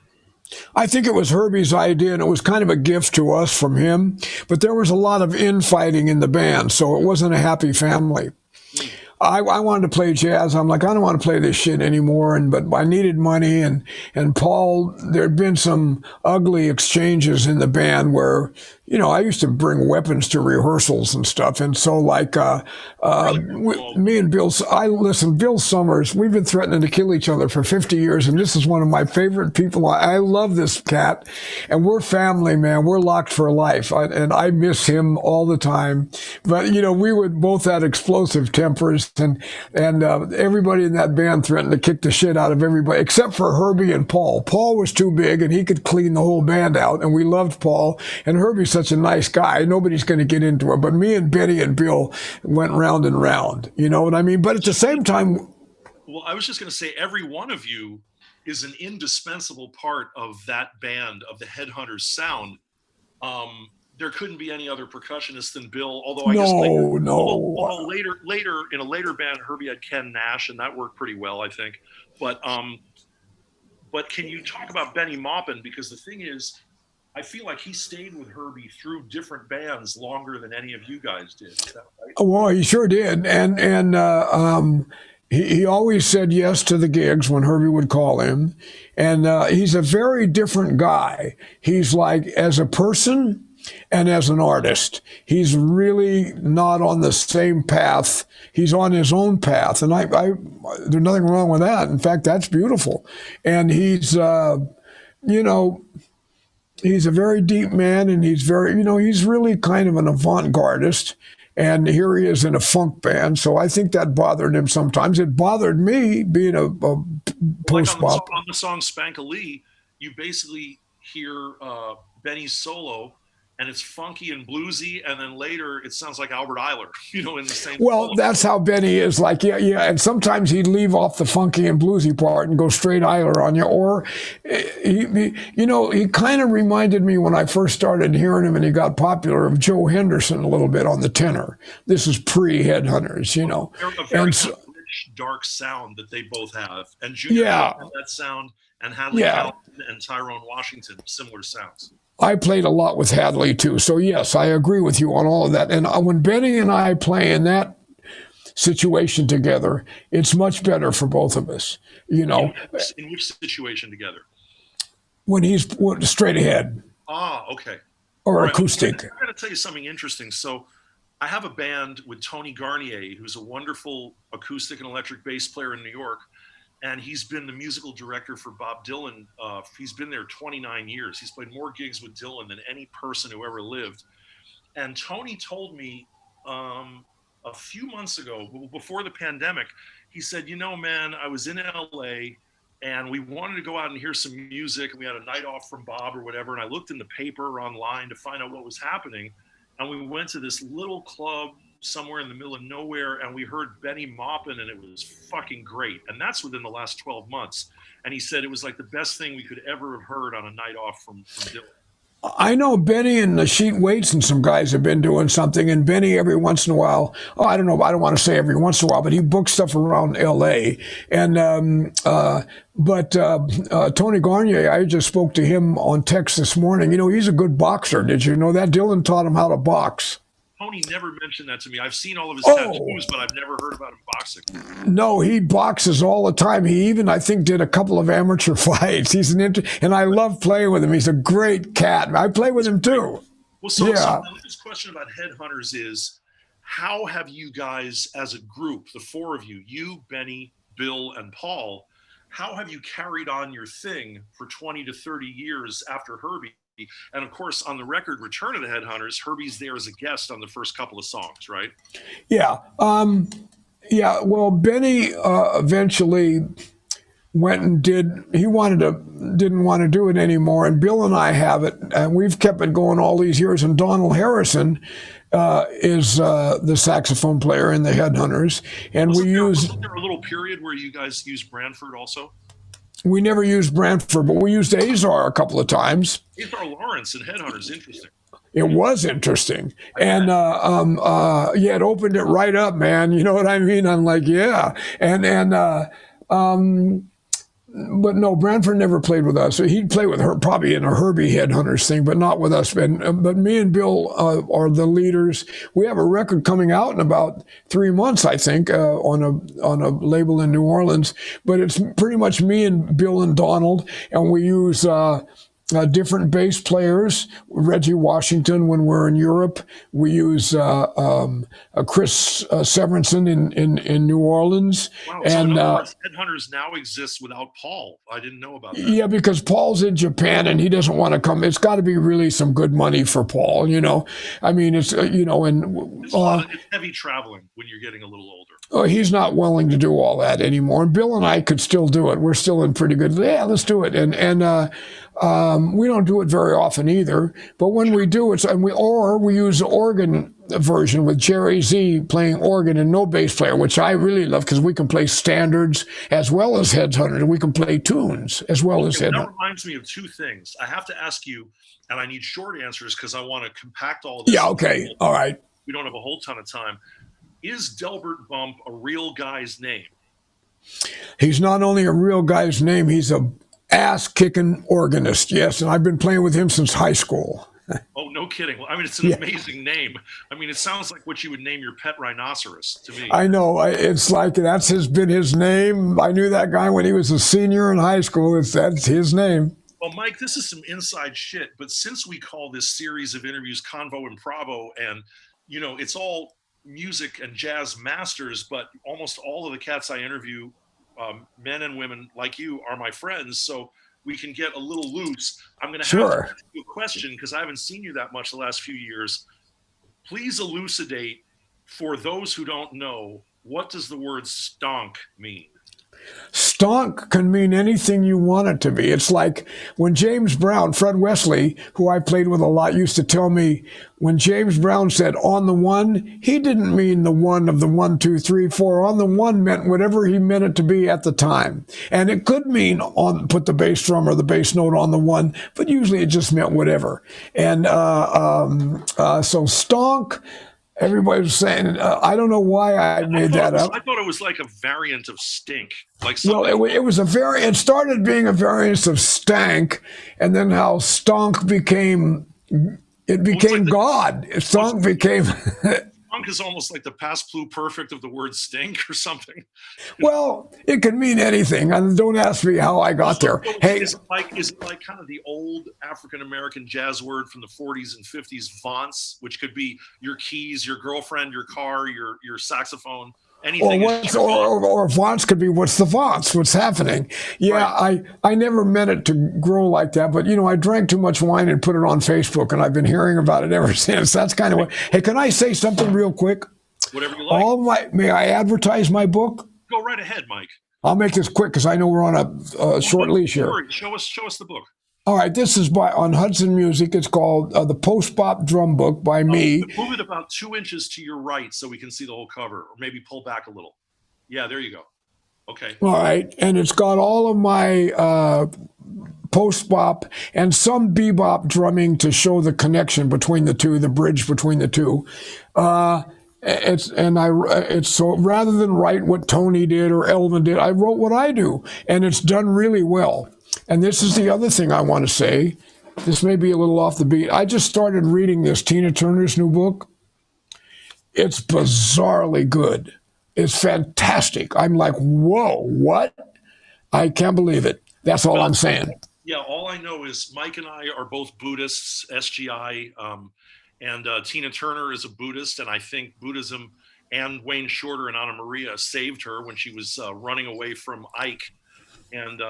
I think it was Herbie's idea, and it was kind of a gift to us from him. But there was a lot of infighting in the band, so it wasn't a happy family. I wanted to play jazz. I'm like, I don't want to play this shit anymore. But I needed money, and Paul, there'd been some ugly exchanges in the band where, I used to bring weapons to rehearsals and stuff. And so me and Bill, Bill Summers, we've been threatening to kill each other for 50 years. And this is one of my favorite people. I love this cat, and we're family, man. We're locked for life. And I miss him all the time. But, we would both had explosive tempers, and everybody in that band threatened to kick the shit out of everybody except for Herbie and Paul. Paul was too big, and he could clean the whole band out. And we loved Paul, and Herbie's such a nice guy. Nobody's going to get into it. But me and Benny and Bill went round and round. You know what I mean? But at the same time, well, I was just going to say, every one of you is an indispensable part of that band, of the Headhunters sound. There couldn't be any other percussionist than Bill, although I guess later in a later band, Herbie had Ken Nash, and that worked pretty well, I think. But can you talk about Benny Maupin? Because the thing is, I feel like he stayed with Herbie through different bands longer than any of you guys did. Is that right? Well, he sure did, and he always said yes to the gigs when Herbie would call him, and he's a very different guy. He's like, as a person and as an artist, he's really not on the same path. He's on his own path, and I there's nothing wrong with that. In fact, that's beautiful. And he's, he's a very deep man, and he's very, he's really kind of an avant-gardist. And here he is in a funk band, so I think that bothered him sometimes. It bothered me being a post-bop. On the song Spank-A-Lee, you basically hear Benny's solo, and it's funky and bluesy, and then later it sounds like Albert Ayler, in the same. Well, that's how Benny is, like, yeah, and sometimes he'd leave off the funky and bluesy part and go straight Ayler on you, or he kind of reminded me when I first started hearing him and he got popular of Joe Henderson a little bit on the tenor. This is pre-Headhunters, They're a very rich, dark sound that they both have, and Junior had that sound, and Hadley Calvin and Tyrone Washington, similar sounds. I played a lot with Hadley too, so yes, I agree with you on all of that. And when Benny and I play in that situation together, it's much better for both of us. In which situation together? When he's straight ahead. Ah, okay. Or right. Acoustic. I'm going to tell you something interesting. So I have a band with Tony Garnier, who's a wonderful acoustic and electric bass player in New York. And he's been the musical director for Bob Dylan. He's been there 29 years. He's played more gigs with Dylan than any person who ever lived. And Tony told me a few months ago, before the pandemic, he said, man, I was in LA and we wanted to go out and hear some music, and we had a night off from Bob or whatever. And I looked in the paper or online to find out what was happening. And we went to this little club somewhere in the middle of nowhere, and we heard Benny Maupin, and it was fucking great. And that's within the last 12 months. And he said it was like the best thing we could ever have heard on a night off from Dylan. I know Benny and the Sheet Waits and some guys have been doing something, and Benny every once in a while, I don't know, I don't want to say every once in a while, but he books stuff around LA. And Tony Garnier, I just spoke to him on text this morning. He's a good boxer. Did you know that? Dylan taught him how to box. Tony never mentioned that to me. I've seen all of his tattoos, but I've never heard about him boxing. No, he boxes all the time. He even, I think, did a couple of amateur fights. He's and I love playing with him. He's a great cat. I play with him too. Well, so the next question about Headhunters is, how have you guys as a group, the four of you, Benny, Bill, and Paul, how have you carried on your thing for 20 to 30 years after Herbie? And of course, on the record, Return of the Headhunters, Herbie's there as a guest on the first couple of songs, right? Yeah. Well, Benny eventually went and didn't want to do it anymore. And Bill and I have it, and we've kept it going all these years. And Donald Harrison is the saxophone player in the Headhunters. And wasn't there a little period where you guys used Branford also? We never used Branford, but we used Azar a couple of times. Azar Lawrence and Headhunters, interesting. It was interesting. And it opened it right up, man. You know what I mean? I'm like, yeah. But no, Branford never played with us. He'd play with her probably in a Herbie Headhunters thing, but not with us. But me and Bill are the leaders. We have a record coming out in about 3 months, I think, on a label in New Orleans. But it's pretty much me and Bill and Donald, and we use different bass players. Reggie Washington when we're in Europe. We use Chris Severinsen in New Orleans. Wow. So in other words, Headhunters now exists without Paul. I didn't know about that. Yeah, because Paul's in Japan and he doesn't want to come. It's got to be really some good money for Paul, you know. I mean, it's, and it's heavy traveling when you're getting a little older. He's not willing to do all that anymore. And Bill and I could still do it. We're still in pretty good. Yeah, let's do it. And we don't do it very often either. But when we do, we use the organ version with Jerry Z playing organ and no bass player, which I really love because we can play standards as well as Headhunters. We can play tunes as well as Headhunters. That reminds me of two things. I have to ask you, and I need short answers because I want to compact all of this. Yeah, okay. All right. We don't have a whole ton of time. Is Delbert Bump a real guy's name? He's not only a real guy's name, he's a ass-kicking organist, yes, and I've been playing with him since high school. Oh, no kidding. I mean, it's an amazing name. I mean, it sounds like what you would name your pet rhinoceros to me. I know. It's like been his name. I knew that guy when he was a senior in high school. That's his name. Well, Mike, this is some inside shit, but since we call this series of interviews Convo Improvvo, and, you know, it's all music and jazz masters, but almost all of the cats I interview, men and women like you, are my friends, so we can get a little loose. I'm going to have to ask you a question because I haven't seen you that much the last few years. Please elucidate, for those who don't know, what does the word stonk mean? Stonk can mean anything you want it to be. It's like when James Brown, Fred Wesley, who I played with a lot, used to tell me when James Brown said on the one, he didn't mean the one of the 1, 2, 3, 4. On the one meant whatever he meant it to be at the time. And it could mean put the bass drum or the bass note on the one, but usually it just meant whatever. And so stonk, everybody was saying, I don't know why I made that up. I thought it was like a variant of stink. It started being a variant of stank, and then how stonk became God. Stonk became... Stonk is almost like the past pluperfect of the word stink or something. Well, it could mean anything. And don't ask me how I got there. Hey, is it like kind of the old African-American jazz word from the 40s and 50s, vance, which could be your keys, your girlfriend, your car, your saxophone, anything. Or vance could be what's the vance, what's happening. Yeah, right. I never meant it to grow like that, but, you know, I drank too much wine and put it on Facebook, and I've been hearing about it ever since. That's kind of what... Hey, can I say something real quick? Whatever you like. May I advertise my book? Go right ahead, Mike. I'll make this quick because I know we're on a short leash here. Show us the book. All right, this is on Hudson Music. It's called The Post-Bop Drum Book by me. Move it about 2 inches to your right so we can see the whole cover, or maybe pull back a little. Yeah, there you go. Okay. All right, and it's got all of my post-bop and some bebop drumming to show the connection between the two, the bridge between the two. It's so rather than write what Tony did or Elvin did, I wrote what I do, and it's done really well. And this is the other thing I want to say. This may be a little off the beat. I just started reading this Tina Turner's new book. It's bizarrely good. It's fantastic. I'm like, whoa, what? I can't believe it. That's all I'm saying. Yeah, all I know is Mike and I are both Buddhists, SGI, and Tina Turner is a Buddhist, and I think Buddhism and Wayne Shorter and Anna Maria saved her when she was running away from Ike. And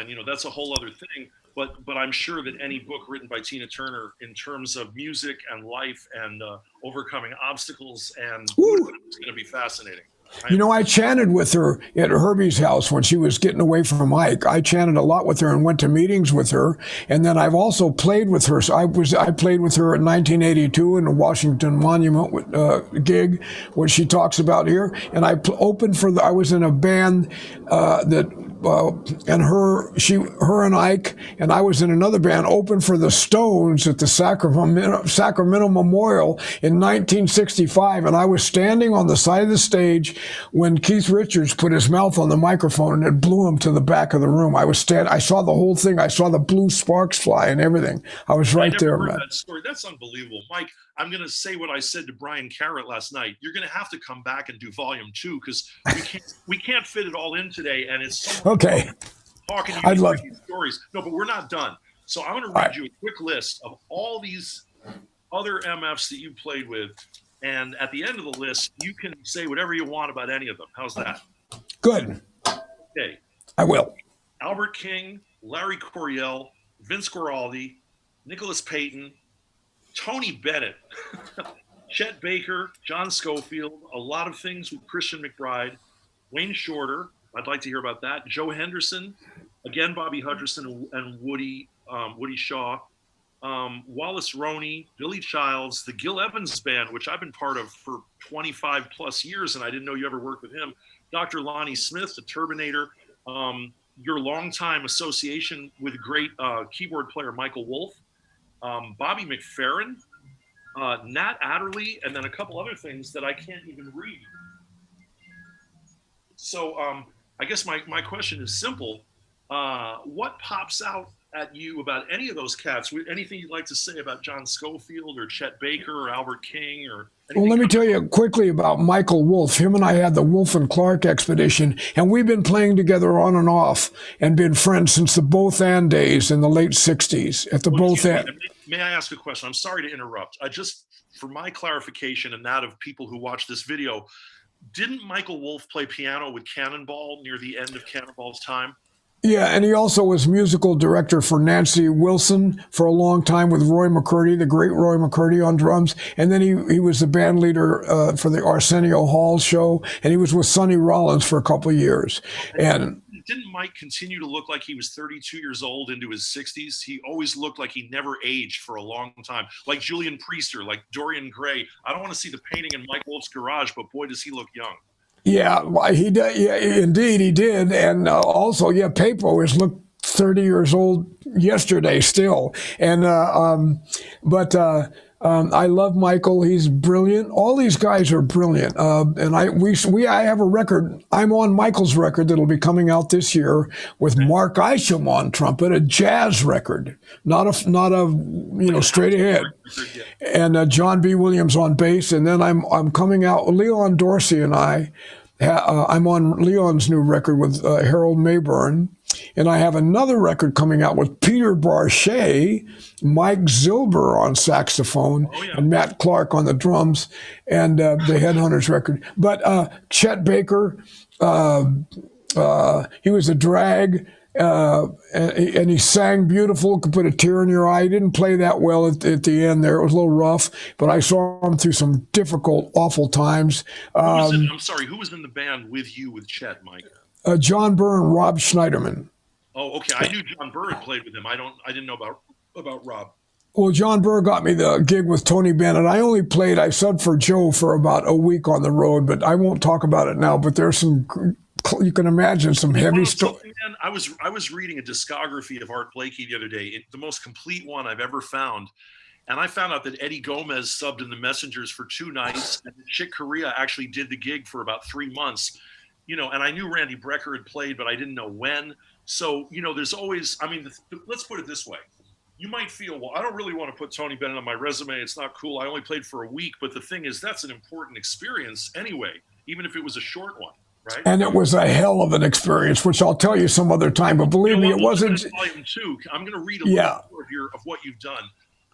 you know, that's a whole other thing. But I'm sure that any book written by Tina Turner in terms of music and life and overcoming obstacles and Buddhism is going to be fascinating. You know, I chanted with her at Herbie's house when she was getting away from Mike. I chanted a lot with her and went to meetings with her. And then I've also played with her. So I played with her in 1982 in the Washington Monument gig, which she talks about here. And I opened for I was in a band and her and Ike, and I was in another band, opened for the Stones at the Sacramento Memorial in 1965, and I was standing on the side of the stage when Keith Richards put his mouth on the microphone and it blew him to the back of the room. I saw the whole thing. I saw the blue sparks fly and everything. I was right there, man. That story. That's unbelievable, Mike. I'm going to say what I said to Brian Carrot last night. You're going to have to come back and do volume 2 because we can't fit it all in today, and it's so okay. Talking to you, I'd love these stories. No, but we're not done. So I'm going to read you a quick list of all these other MFs that you played with, and at the end of the list, you can say whatever you want about any of them. How's that? Good. Okay. I will. Albert King, Larry Coryell, Vince Guaraldi, Nicholas Payton, Tony Bennett, Chet Baker, John Schofield, a lot of things with Christian McBride, Wayne Shorter. I'd like to hear about that. Joe Henderson, again, Bobby Hutcherson and Woody Shaw, Wallace Roney, Billy Childs, the Gil Evans Band, which I've been part of for 25 plus years, and I didn't know you ever worked with him. Dr. Lonnie Smith, the Turbinator, your longtime association with great keyboard player Michael Wolf, Bobby McFerrin, Nat Adderley, and then a couple other things that I can't even read. So I guess my question is simple. What pops out at you about any of those cats? Anything you'd like to say about John Schofield or Chet Baker or Albert King or anything? Well, let me tell you quickly about Michael Wolf. Him and I had the Wolf and Clark expedition, and we've been playing together on and off and been friends since the Both And days in the late 60s at the Both And. May I ask a question? I'm sorry to interrupt. Just for my clarification and that of people who watch this video, didn't Michael Wolf play piano with Cannonball near the end of Cannonball's time? Yeah, and he also was musical director for Nancy Wilson for a long time with Roy McCurdy, the great Roy McCurdy on drums. And then he was the band leader for the Arsenio Hall show, and he was with Sonny Rollins for a couple of years. And didn't Mike continue to look like he was 32 years old into his 60s? He always looked like he never aged for a long time, like Julian Priester, like Dorian Gray. I don't want to see the painting in Mike Wolf's garage, but boy, does he look young. Yeah, he did. Yeah, indeed, he did. And also, yeah, Papo has looked 30 years old yesterday still. And I love Michael. He's brilliant. All these guys are brilliant. And I have a record. I'm on Michael's record that'll be coming out this year with Mark Isham on trumpet, a jazz record, not a straight ahead. And John B. Williams on bass. And then I'm coming out. Leon Dorsey and I'm on Leon's new record with Harold Mayburn. And I have another record coming out with Peter Barchet, Mike Zilber on saxophone, and Matt Clark on the drums, and the Headhunters record. But Chet Baker, he was a drag, and he sang beautiful, could put a tear in your eye. He didn't play that well at the end there. It was a little rough, but I saw him through some difficult, awful times. I'm sorry, who was in the band with you with Chet, Mike? John Byrne, Rob Schneiderman. Oh, okay. I knew John Byrne played with him. I didn't know about Rob. Well, John Byrne got me the gig with Tony Bennett. I subbed for Joe for about a week on the road, but I won't talk about it now. But there's some, you can imagine some heavy stuff. I was reading a discography of Art Blakey the other day, the most complete one I've ever found. And I found out that Eddie Gomez subbed in the Messengers for 2 nights, and Chick Corea actually did the gig for about 3 months. And I knew Randy Brecker had played, but I didn't know when. So, there's always, let's put it this way. You might feel, well, I don't really want to put Tony Bennett on my resume. It's not cool. I only played for a week. But the thing is, that's an important experience anyway, even if it was a short one, right? And it was a hell of an experience, which I'll tell you some other time. But believe me, it wasn't. Volume 2. I'm going to read a little more of what you've done.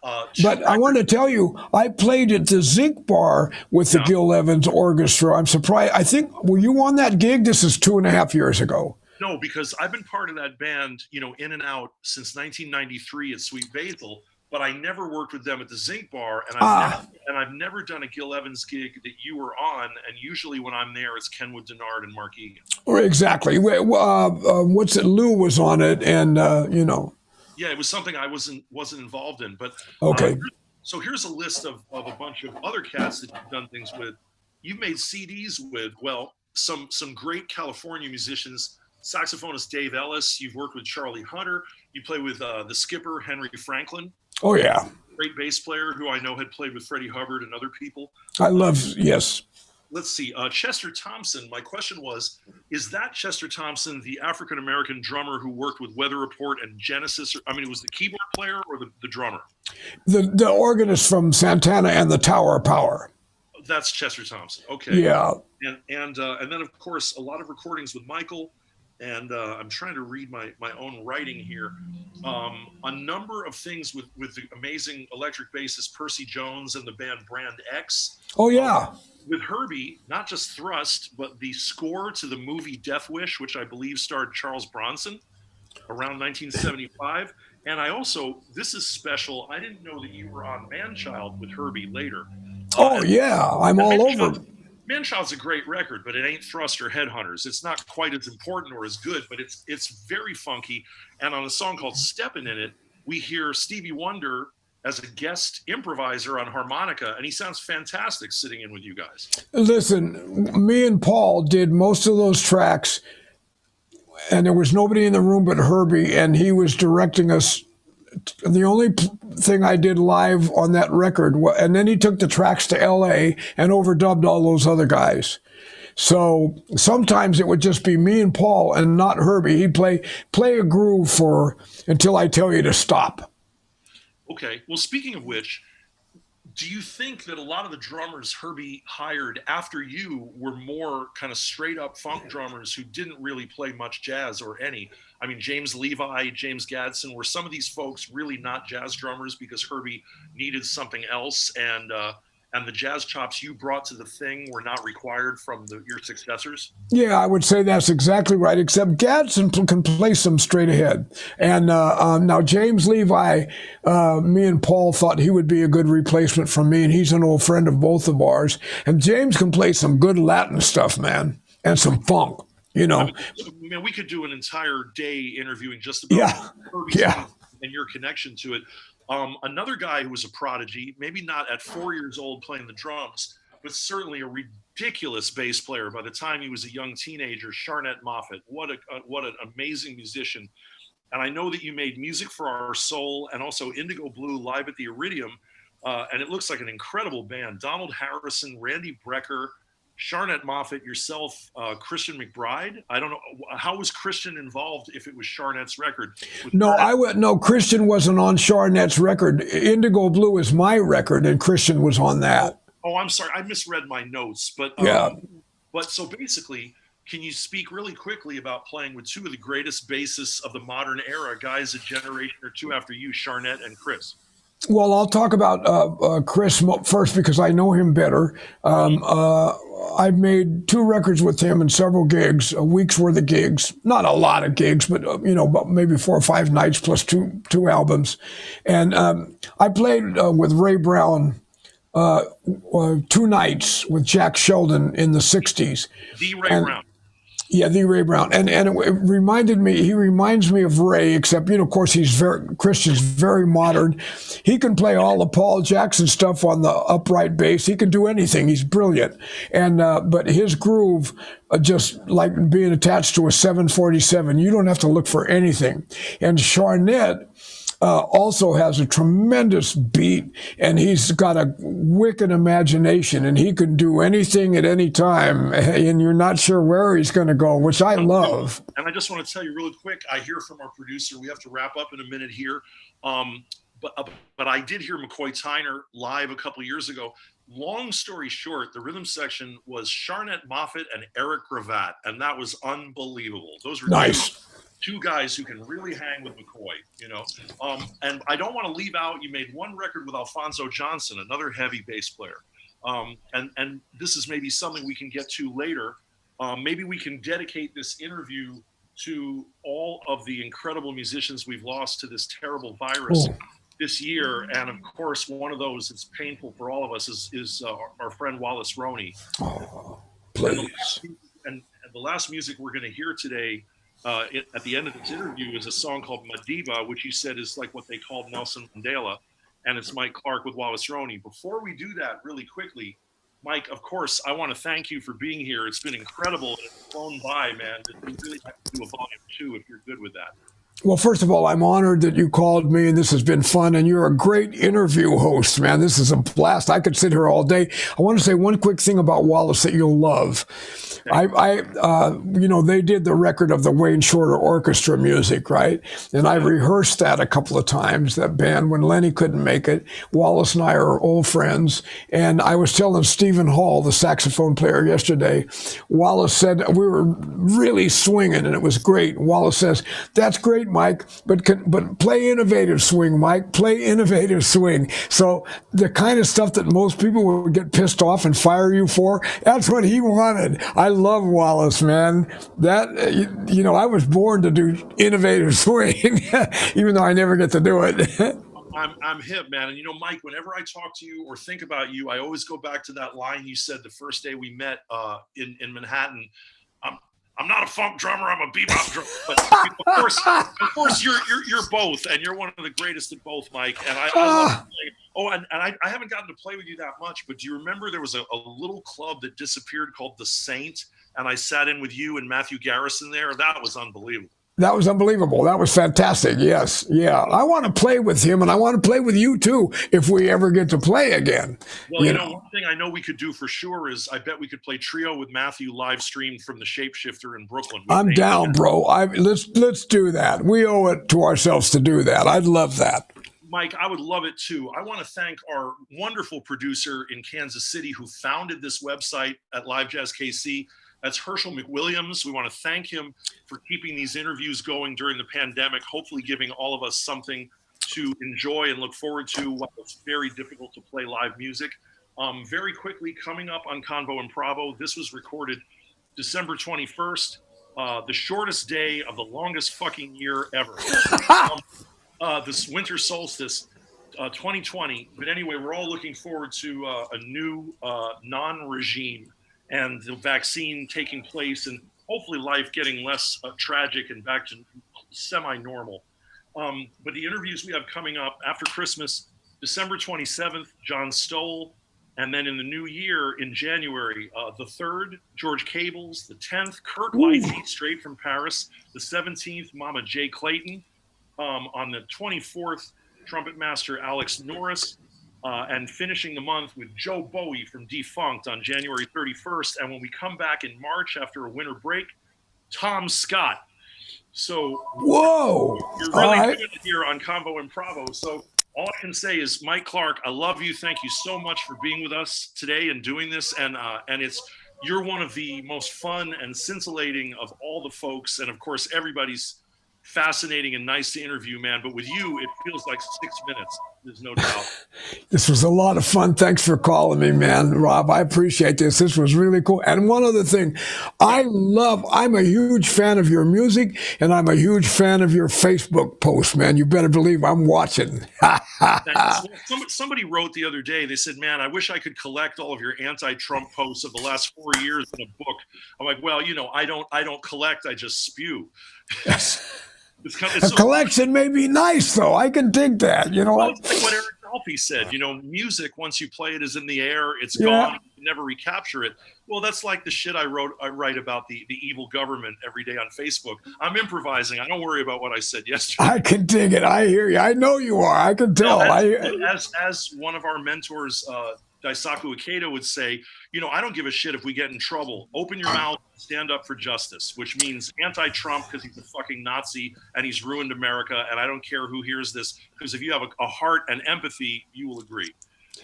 But I want to tell you, I played at the Zinc Bar with the Gil Evans Orchestra. I'm surprised. Were you on that gig? This is 2.5 years ago. No, because I've been part of that band, in and out since 1993 at Sweet Basil. but I never worked with them at the Zinc Bar, and I've never done a Gil Evans gig that you were on. And usually when I'm there, it's Kenwood Denard and Mark Egan. Exactly. What's it? Lou was on it, and Yeah, it was something I wasn't involved in. But okay. So here's a list of a bunch of other cats that you've done things with. You've made CDs with, well, some great California musicians. Saxophonist Dave Ellis. You've worked with Charlie Hunter. You play with the skipper, Henry Franklin. Oh, yeah. Great bass player who I know had played with Freddie Hubbard and other people. Yes. Let's see. Chester Thompson, my question was, is that Chester Thompson, the African-American drummer who worked with Weather Report and Genesis? I mean, it was the keyboard player or the drummer? The organist from Santana and the Tower of Power. That's Chester Thompson. Okay. Yeah. And then, of course, a lot of recordings with Michael. And I'm trying to read my own writing here. A number of things with the amazing electric bassist Percy Jones and the band Brand X. Oh, yeah. With Herbie, not just Thrust, but the score to the movie Death Wish, which I believe starred Charles Bronson around 1975. And I also, this is special, I didn't know that you were on Manchild with Herbie later. Yeah, I'm all over. Manchild's a great record, but it ain't Thrust or Headhunters. It's not quite as important or as good, but it's very funky. And on a song called Steppin' in It, we hear Stevie Wonder as a guest improviser on harmonica, and he sounds fantastic sitting in with you guys. Listen, me and Paul did most of those tracks, and there was nobody in the room but Herbie, and he was directing us. The only thing I did live on that record, and then he took the tracks to L.A. and overdubbed all those other guys. So sometimes it would just be me and Paul and not Herbie. He'd play a groove until I tell you to stop. Okay. Well, speaking of which, do you think that a lot of the drummers Herbie hired after you were more kind of straight up funk drummers who didn't really play much jazz or any? I mean, James Levi, James Gadsden, were some of these folks really not jazz drummers because Herbie needed something else, and the jazz chops you brought to the thing were not required from your successors? Yeah, I would say that's exactly right, except Gadsden can play some straight ahead. And now James Levi, me and Paul thought he would be a good replacement for me, and he's an old friend of both of ours. And James can play some good Latin stuff, man, and some funk. I mean, we could do an entire day interviewing just about Herbie's and your connection to it. Another guy who was a prodigy, maybe not at 4 years old playing the drums, but certainly a ridiculous bass player by the time he was a young teenager, Sharnette Moffett. What an amazing musician. And I know that you made Music for Our Soul and also Indigo Blue live at the Iridium, and it looks like an incredible band. Donald Harrison, Randy Brecker, Sharnette Moffett, yourself, Christian McBride. I don't know, how was Christian involved if it was Sharnette's record? No, Christian wasn't on Sharnette's record. Indigo Blue is my record, and Christian was on that. Oh, I'm sorry, I misread my notes. But But so basically, can you speak really quickly about playing with two of the greatest bassists of the modern era, guys a generation or two after you, Sharnette and Chris? Well, I'll talk about Chris first because I know him better. I've made 2 records with him and several gigs, a week's worth of gigs. Not a lot of gigs, but about maybe 4 or 5 nights plus two albums. And I played with Ray Brown 2 nights with Jack Sheldon in the 60s. The Ray Brown. Yeah, the Ray Brown. And it he reminds me of Ray, except, of course, Christian's very modern. He can play all the Paul Jackson stuff on the upright bass. He can do anything. He's brilliant. And but his groove, just like being attached to a 747, you don't have to look for anything. And Sharnette also has a tremendous beat, and he's got a wicked imagination, and he can do anything at any time, and you're not sure where he's going to go, which I love. And I just want to tell you really quick, I hear from our producer, we have to wrap up in a minute here, but I did hear McCoy Tyner live a couple of years ago. Long story short, the rhythm section was Sharnette Moffett and Eric Gravatt, and that was unbelievable. Those were nice. Two guys who can really hang with McCoy, and I don't want to leave out, you made 1 record with Alfonso Johnson, another heavy bass player. And this is maybe something we can get to later. Maybe we can dedicate this interview to all of the incredible musicians we've lost to this terrible virus. this year, and of course, one of those that's painful for all of us is our friend Wallace Roney. Oh, And please. the last music we're going to hear today, at the end of this interview, is a song called Madiba, which you said is like what they called Nelson Mandela, and it's Mike Clark with Wallace Roney. Before we do that, really quickly, Mike, of course, I want to thank you for being here. It's been incredible. It's flown by, man. We really have to do a volume 2 if you're good with that. Well, first of all, I'm honored that you called me, and this has been fun. And you're a great interview host, man. This is a blast. I could sit here all day. I want to say one quick thing about Wallace that you'll love. They did the record of the Wayne Shorter Orchestra music, right? And I rehearsed that a couple of times, that band, when Lenny couldn't make it. Wallace and I are old friends. And I was telling Stephen Hall, the saxophone player, yesterday, Wallace said, we were really swinging, and it was great. Wallace says, that's great, Mike, but play innovative swing, Mike. Play innovative swing. So the kind of stuff that most people would get pissed off and fire you for, that's what he wanted. I love Wallace, man. That, I was born to do innovative swing, even though I never get to do it. I'm hip, man. And Mike, whenever I talk to you or think about you, I always go back to that line you said the first day we met in Manhattan. I'm not a funk drummer. I'm a bebop drummer. But of course, you're both, and you're one of the greatest at both, Mike. And I love playing. Oh, and I haven't gotten to play with you that much, but do you remember there was a little club that disappeared called The Saint, and I sat in with you and Matthew Garrison there? That was unbelievable. That was unbelievable. That was fantastic. Yes. Yeah. I want to play with him, and I want to play with you too if we ever get to play again. Well, one thing I know we could do for sure is I bet we could play trio with Matthew live streamed from the Shapeshifter in Brooklyn. I'm down, bro. Let's do that. We owe it to ourselves to do that. I'd love that. Mike, I would love it too. I want to thank our wonderful producer in Kansas City who founded this website at LiveJazzKC. That's Herschel McWilliams. We want to thank him for keeping these interviews going during the pandemic, hopefully giving all of us something to enjoy and look forward to while it's very difficult to play live music. Very quickly, coming up on Convo Improvvo, this was recorded December 21st, the shortest day of the longest fucking year ever. This winter solstice, 2020. But anyway, we're all looking forward to a new non-regime and the vaccine taking place and hopefully life getting less tragic and back to semi-normal. But the interviews we have coming up after Christmas, December 27th, John Stoll. And then in the new year, in January, the 3rd, George Cables. The 10th, Kurt Whitey, straight from Paris. The 17th, Mama Jay Clayton. On the 24th, trumpet master Alex Norris. And finishing the month with Joe Bowie from Defunct on January 31st. And when we come back in March after a winter break, Tom Scott. So whoa, you're really good here on Convo Improvvo. So all I can say is, Mike Clark, I love you. Thank you so much for being with us today and doing this. And you're one of the most fun and scintillating of all the folks. And of course, everybody's fascinating and nice to interview, man. But with you, it feels like 6 minutes. There's no doubt. This was a lot of fun. Thanks for calling me, man. Rob, I appreciate this. This was really cool. And one other thing, I'm a huge fan of your music, and I'm a huge fan of your Facebook post, man. You better believe I'm watching. Somebody wrote the other day, they said, man, I wish I could collect all of your anti-Trump posts of the last 4 years in a book. I'm like, well, I don't collect, I just spew. A collection may be nice, though. I can dig that. Well, it's like what Eric Dolphy said. Music, once you play it, is in the air. It's gone. You never recapture it. Well, that's like the shit I write about the evil government every day on Facebook. I'm improvising. I don't worry about what I said yesterday. I can dig it. I hear you. I know you are. I can tell. As one of our mentors, Daisaku Ikeda, would say, I don't give a shit if we get in trouble. Open your mouth, stand up for justice, which means anti-Trump because he's a fucking Nazi and he's ruined America. And I don't care who hears this, because if you have a heart and empathy, you will agree.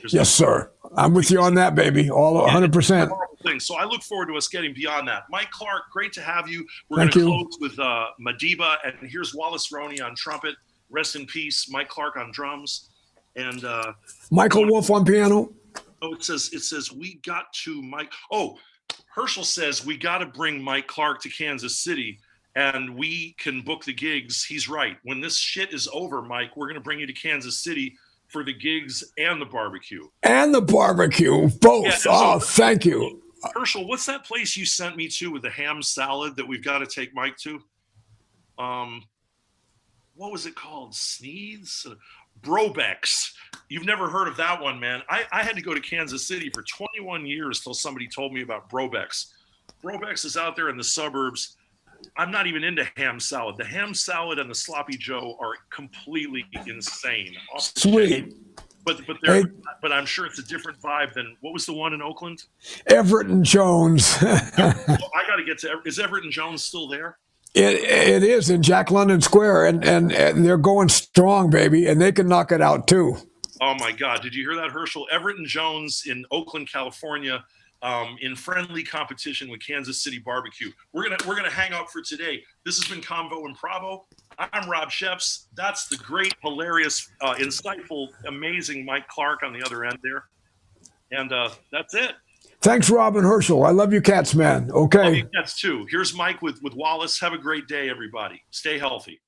Yes, sir. I'm with you on that, baby. All 100%. So I look forward to us getting beyond that. Mike Clark, great to have you. We're going to close with Madiba, and here's Wallace Roney on trumpet. Rest in peace, Mike Clark on drums, and Michael Wolf on piano. Oh, it says we got to Mike. Oh, Herschel says we got to bring Mike Clark to Kansas City, and we can book the gigs. He's right. When this shit is over, Mike, we're going to bring you to Kansas City for the gigs and the barbecue. And the barbecue, both. Yeah, oh, thank you. Herschel, what's that place you sent me to with the ham salad that we've got to take Mike to? What was it called? Sneeze? Brobeck's. You've never heard of that one, man. I had to go to Kansas City for 21 years till somebody told me about Brobeck's. Brobeck's is out there in the suburbs. I'm not even into ham salad. The ham salad and the sloppy Joe are completely insane. Sweet. But I'm sure it's a different vibe than, what was the one in Oakland? Everett and Jones. I got to get to, is Everett and Jones still there? It is in Jack London Square, and they're going strong, baby, and they can knock it out too. Oh my God! Did you hear that, Herschel? Everett and Jones in Oakland, California, in friendly competition with Kansas City Barbecue. We're gonna hang out for today. This has been Convo Improvvo. I'm Rob Scheps. That's the great, hilarious, insightful, amazing Mike Clark on the other end there, and that's it. Thanks, Rob and Herschel. I love you cats, man. Okay. Love you cats too. Here's Mike with Wallace. Have a great day, everybody. Stay healthy.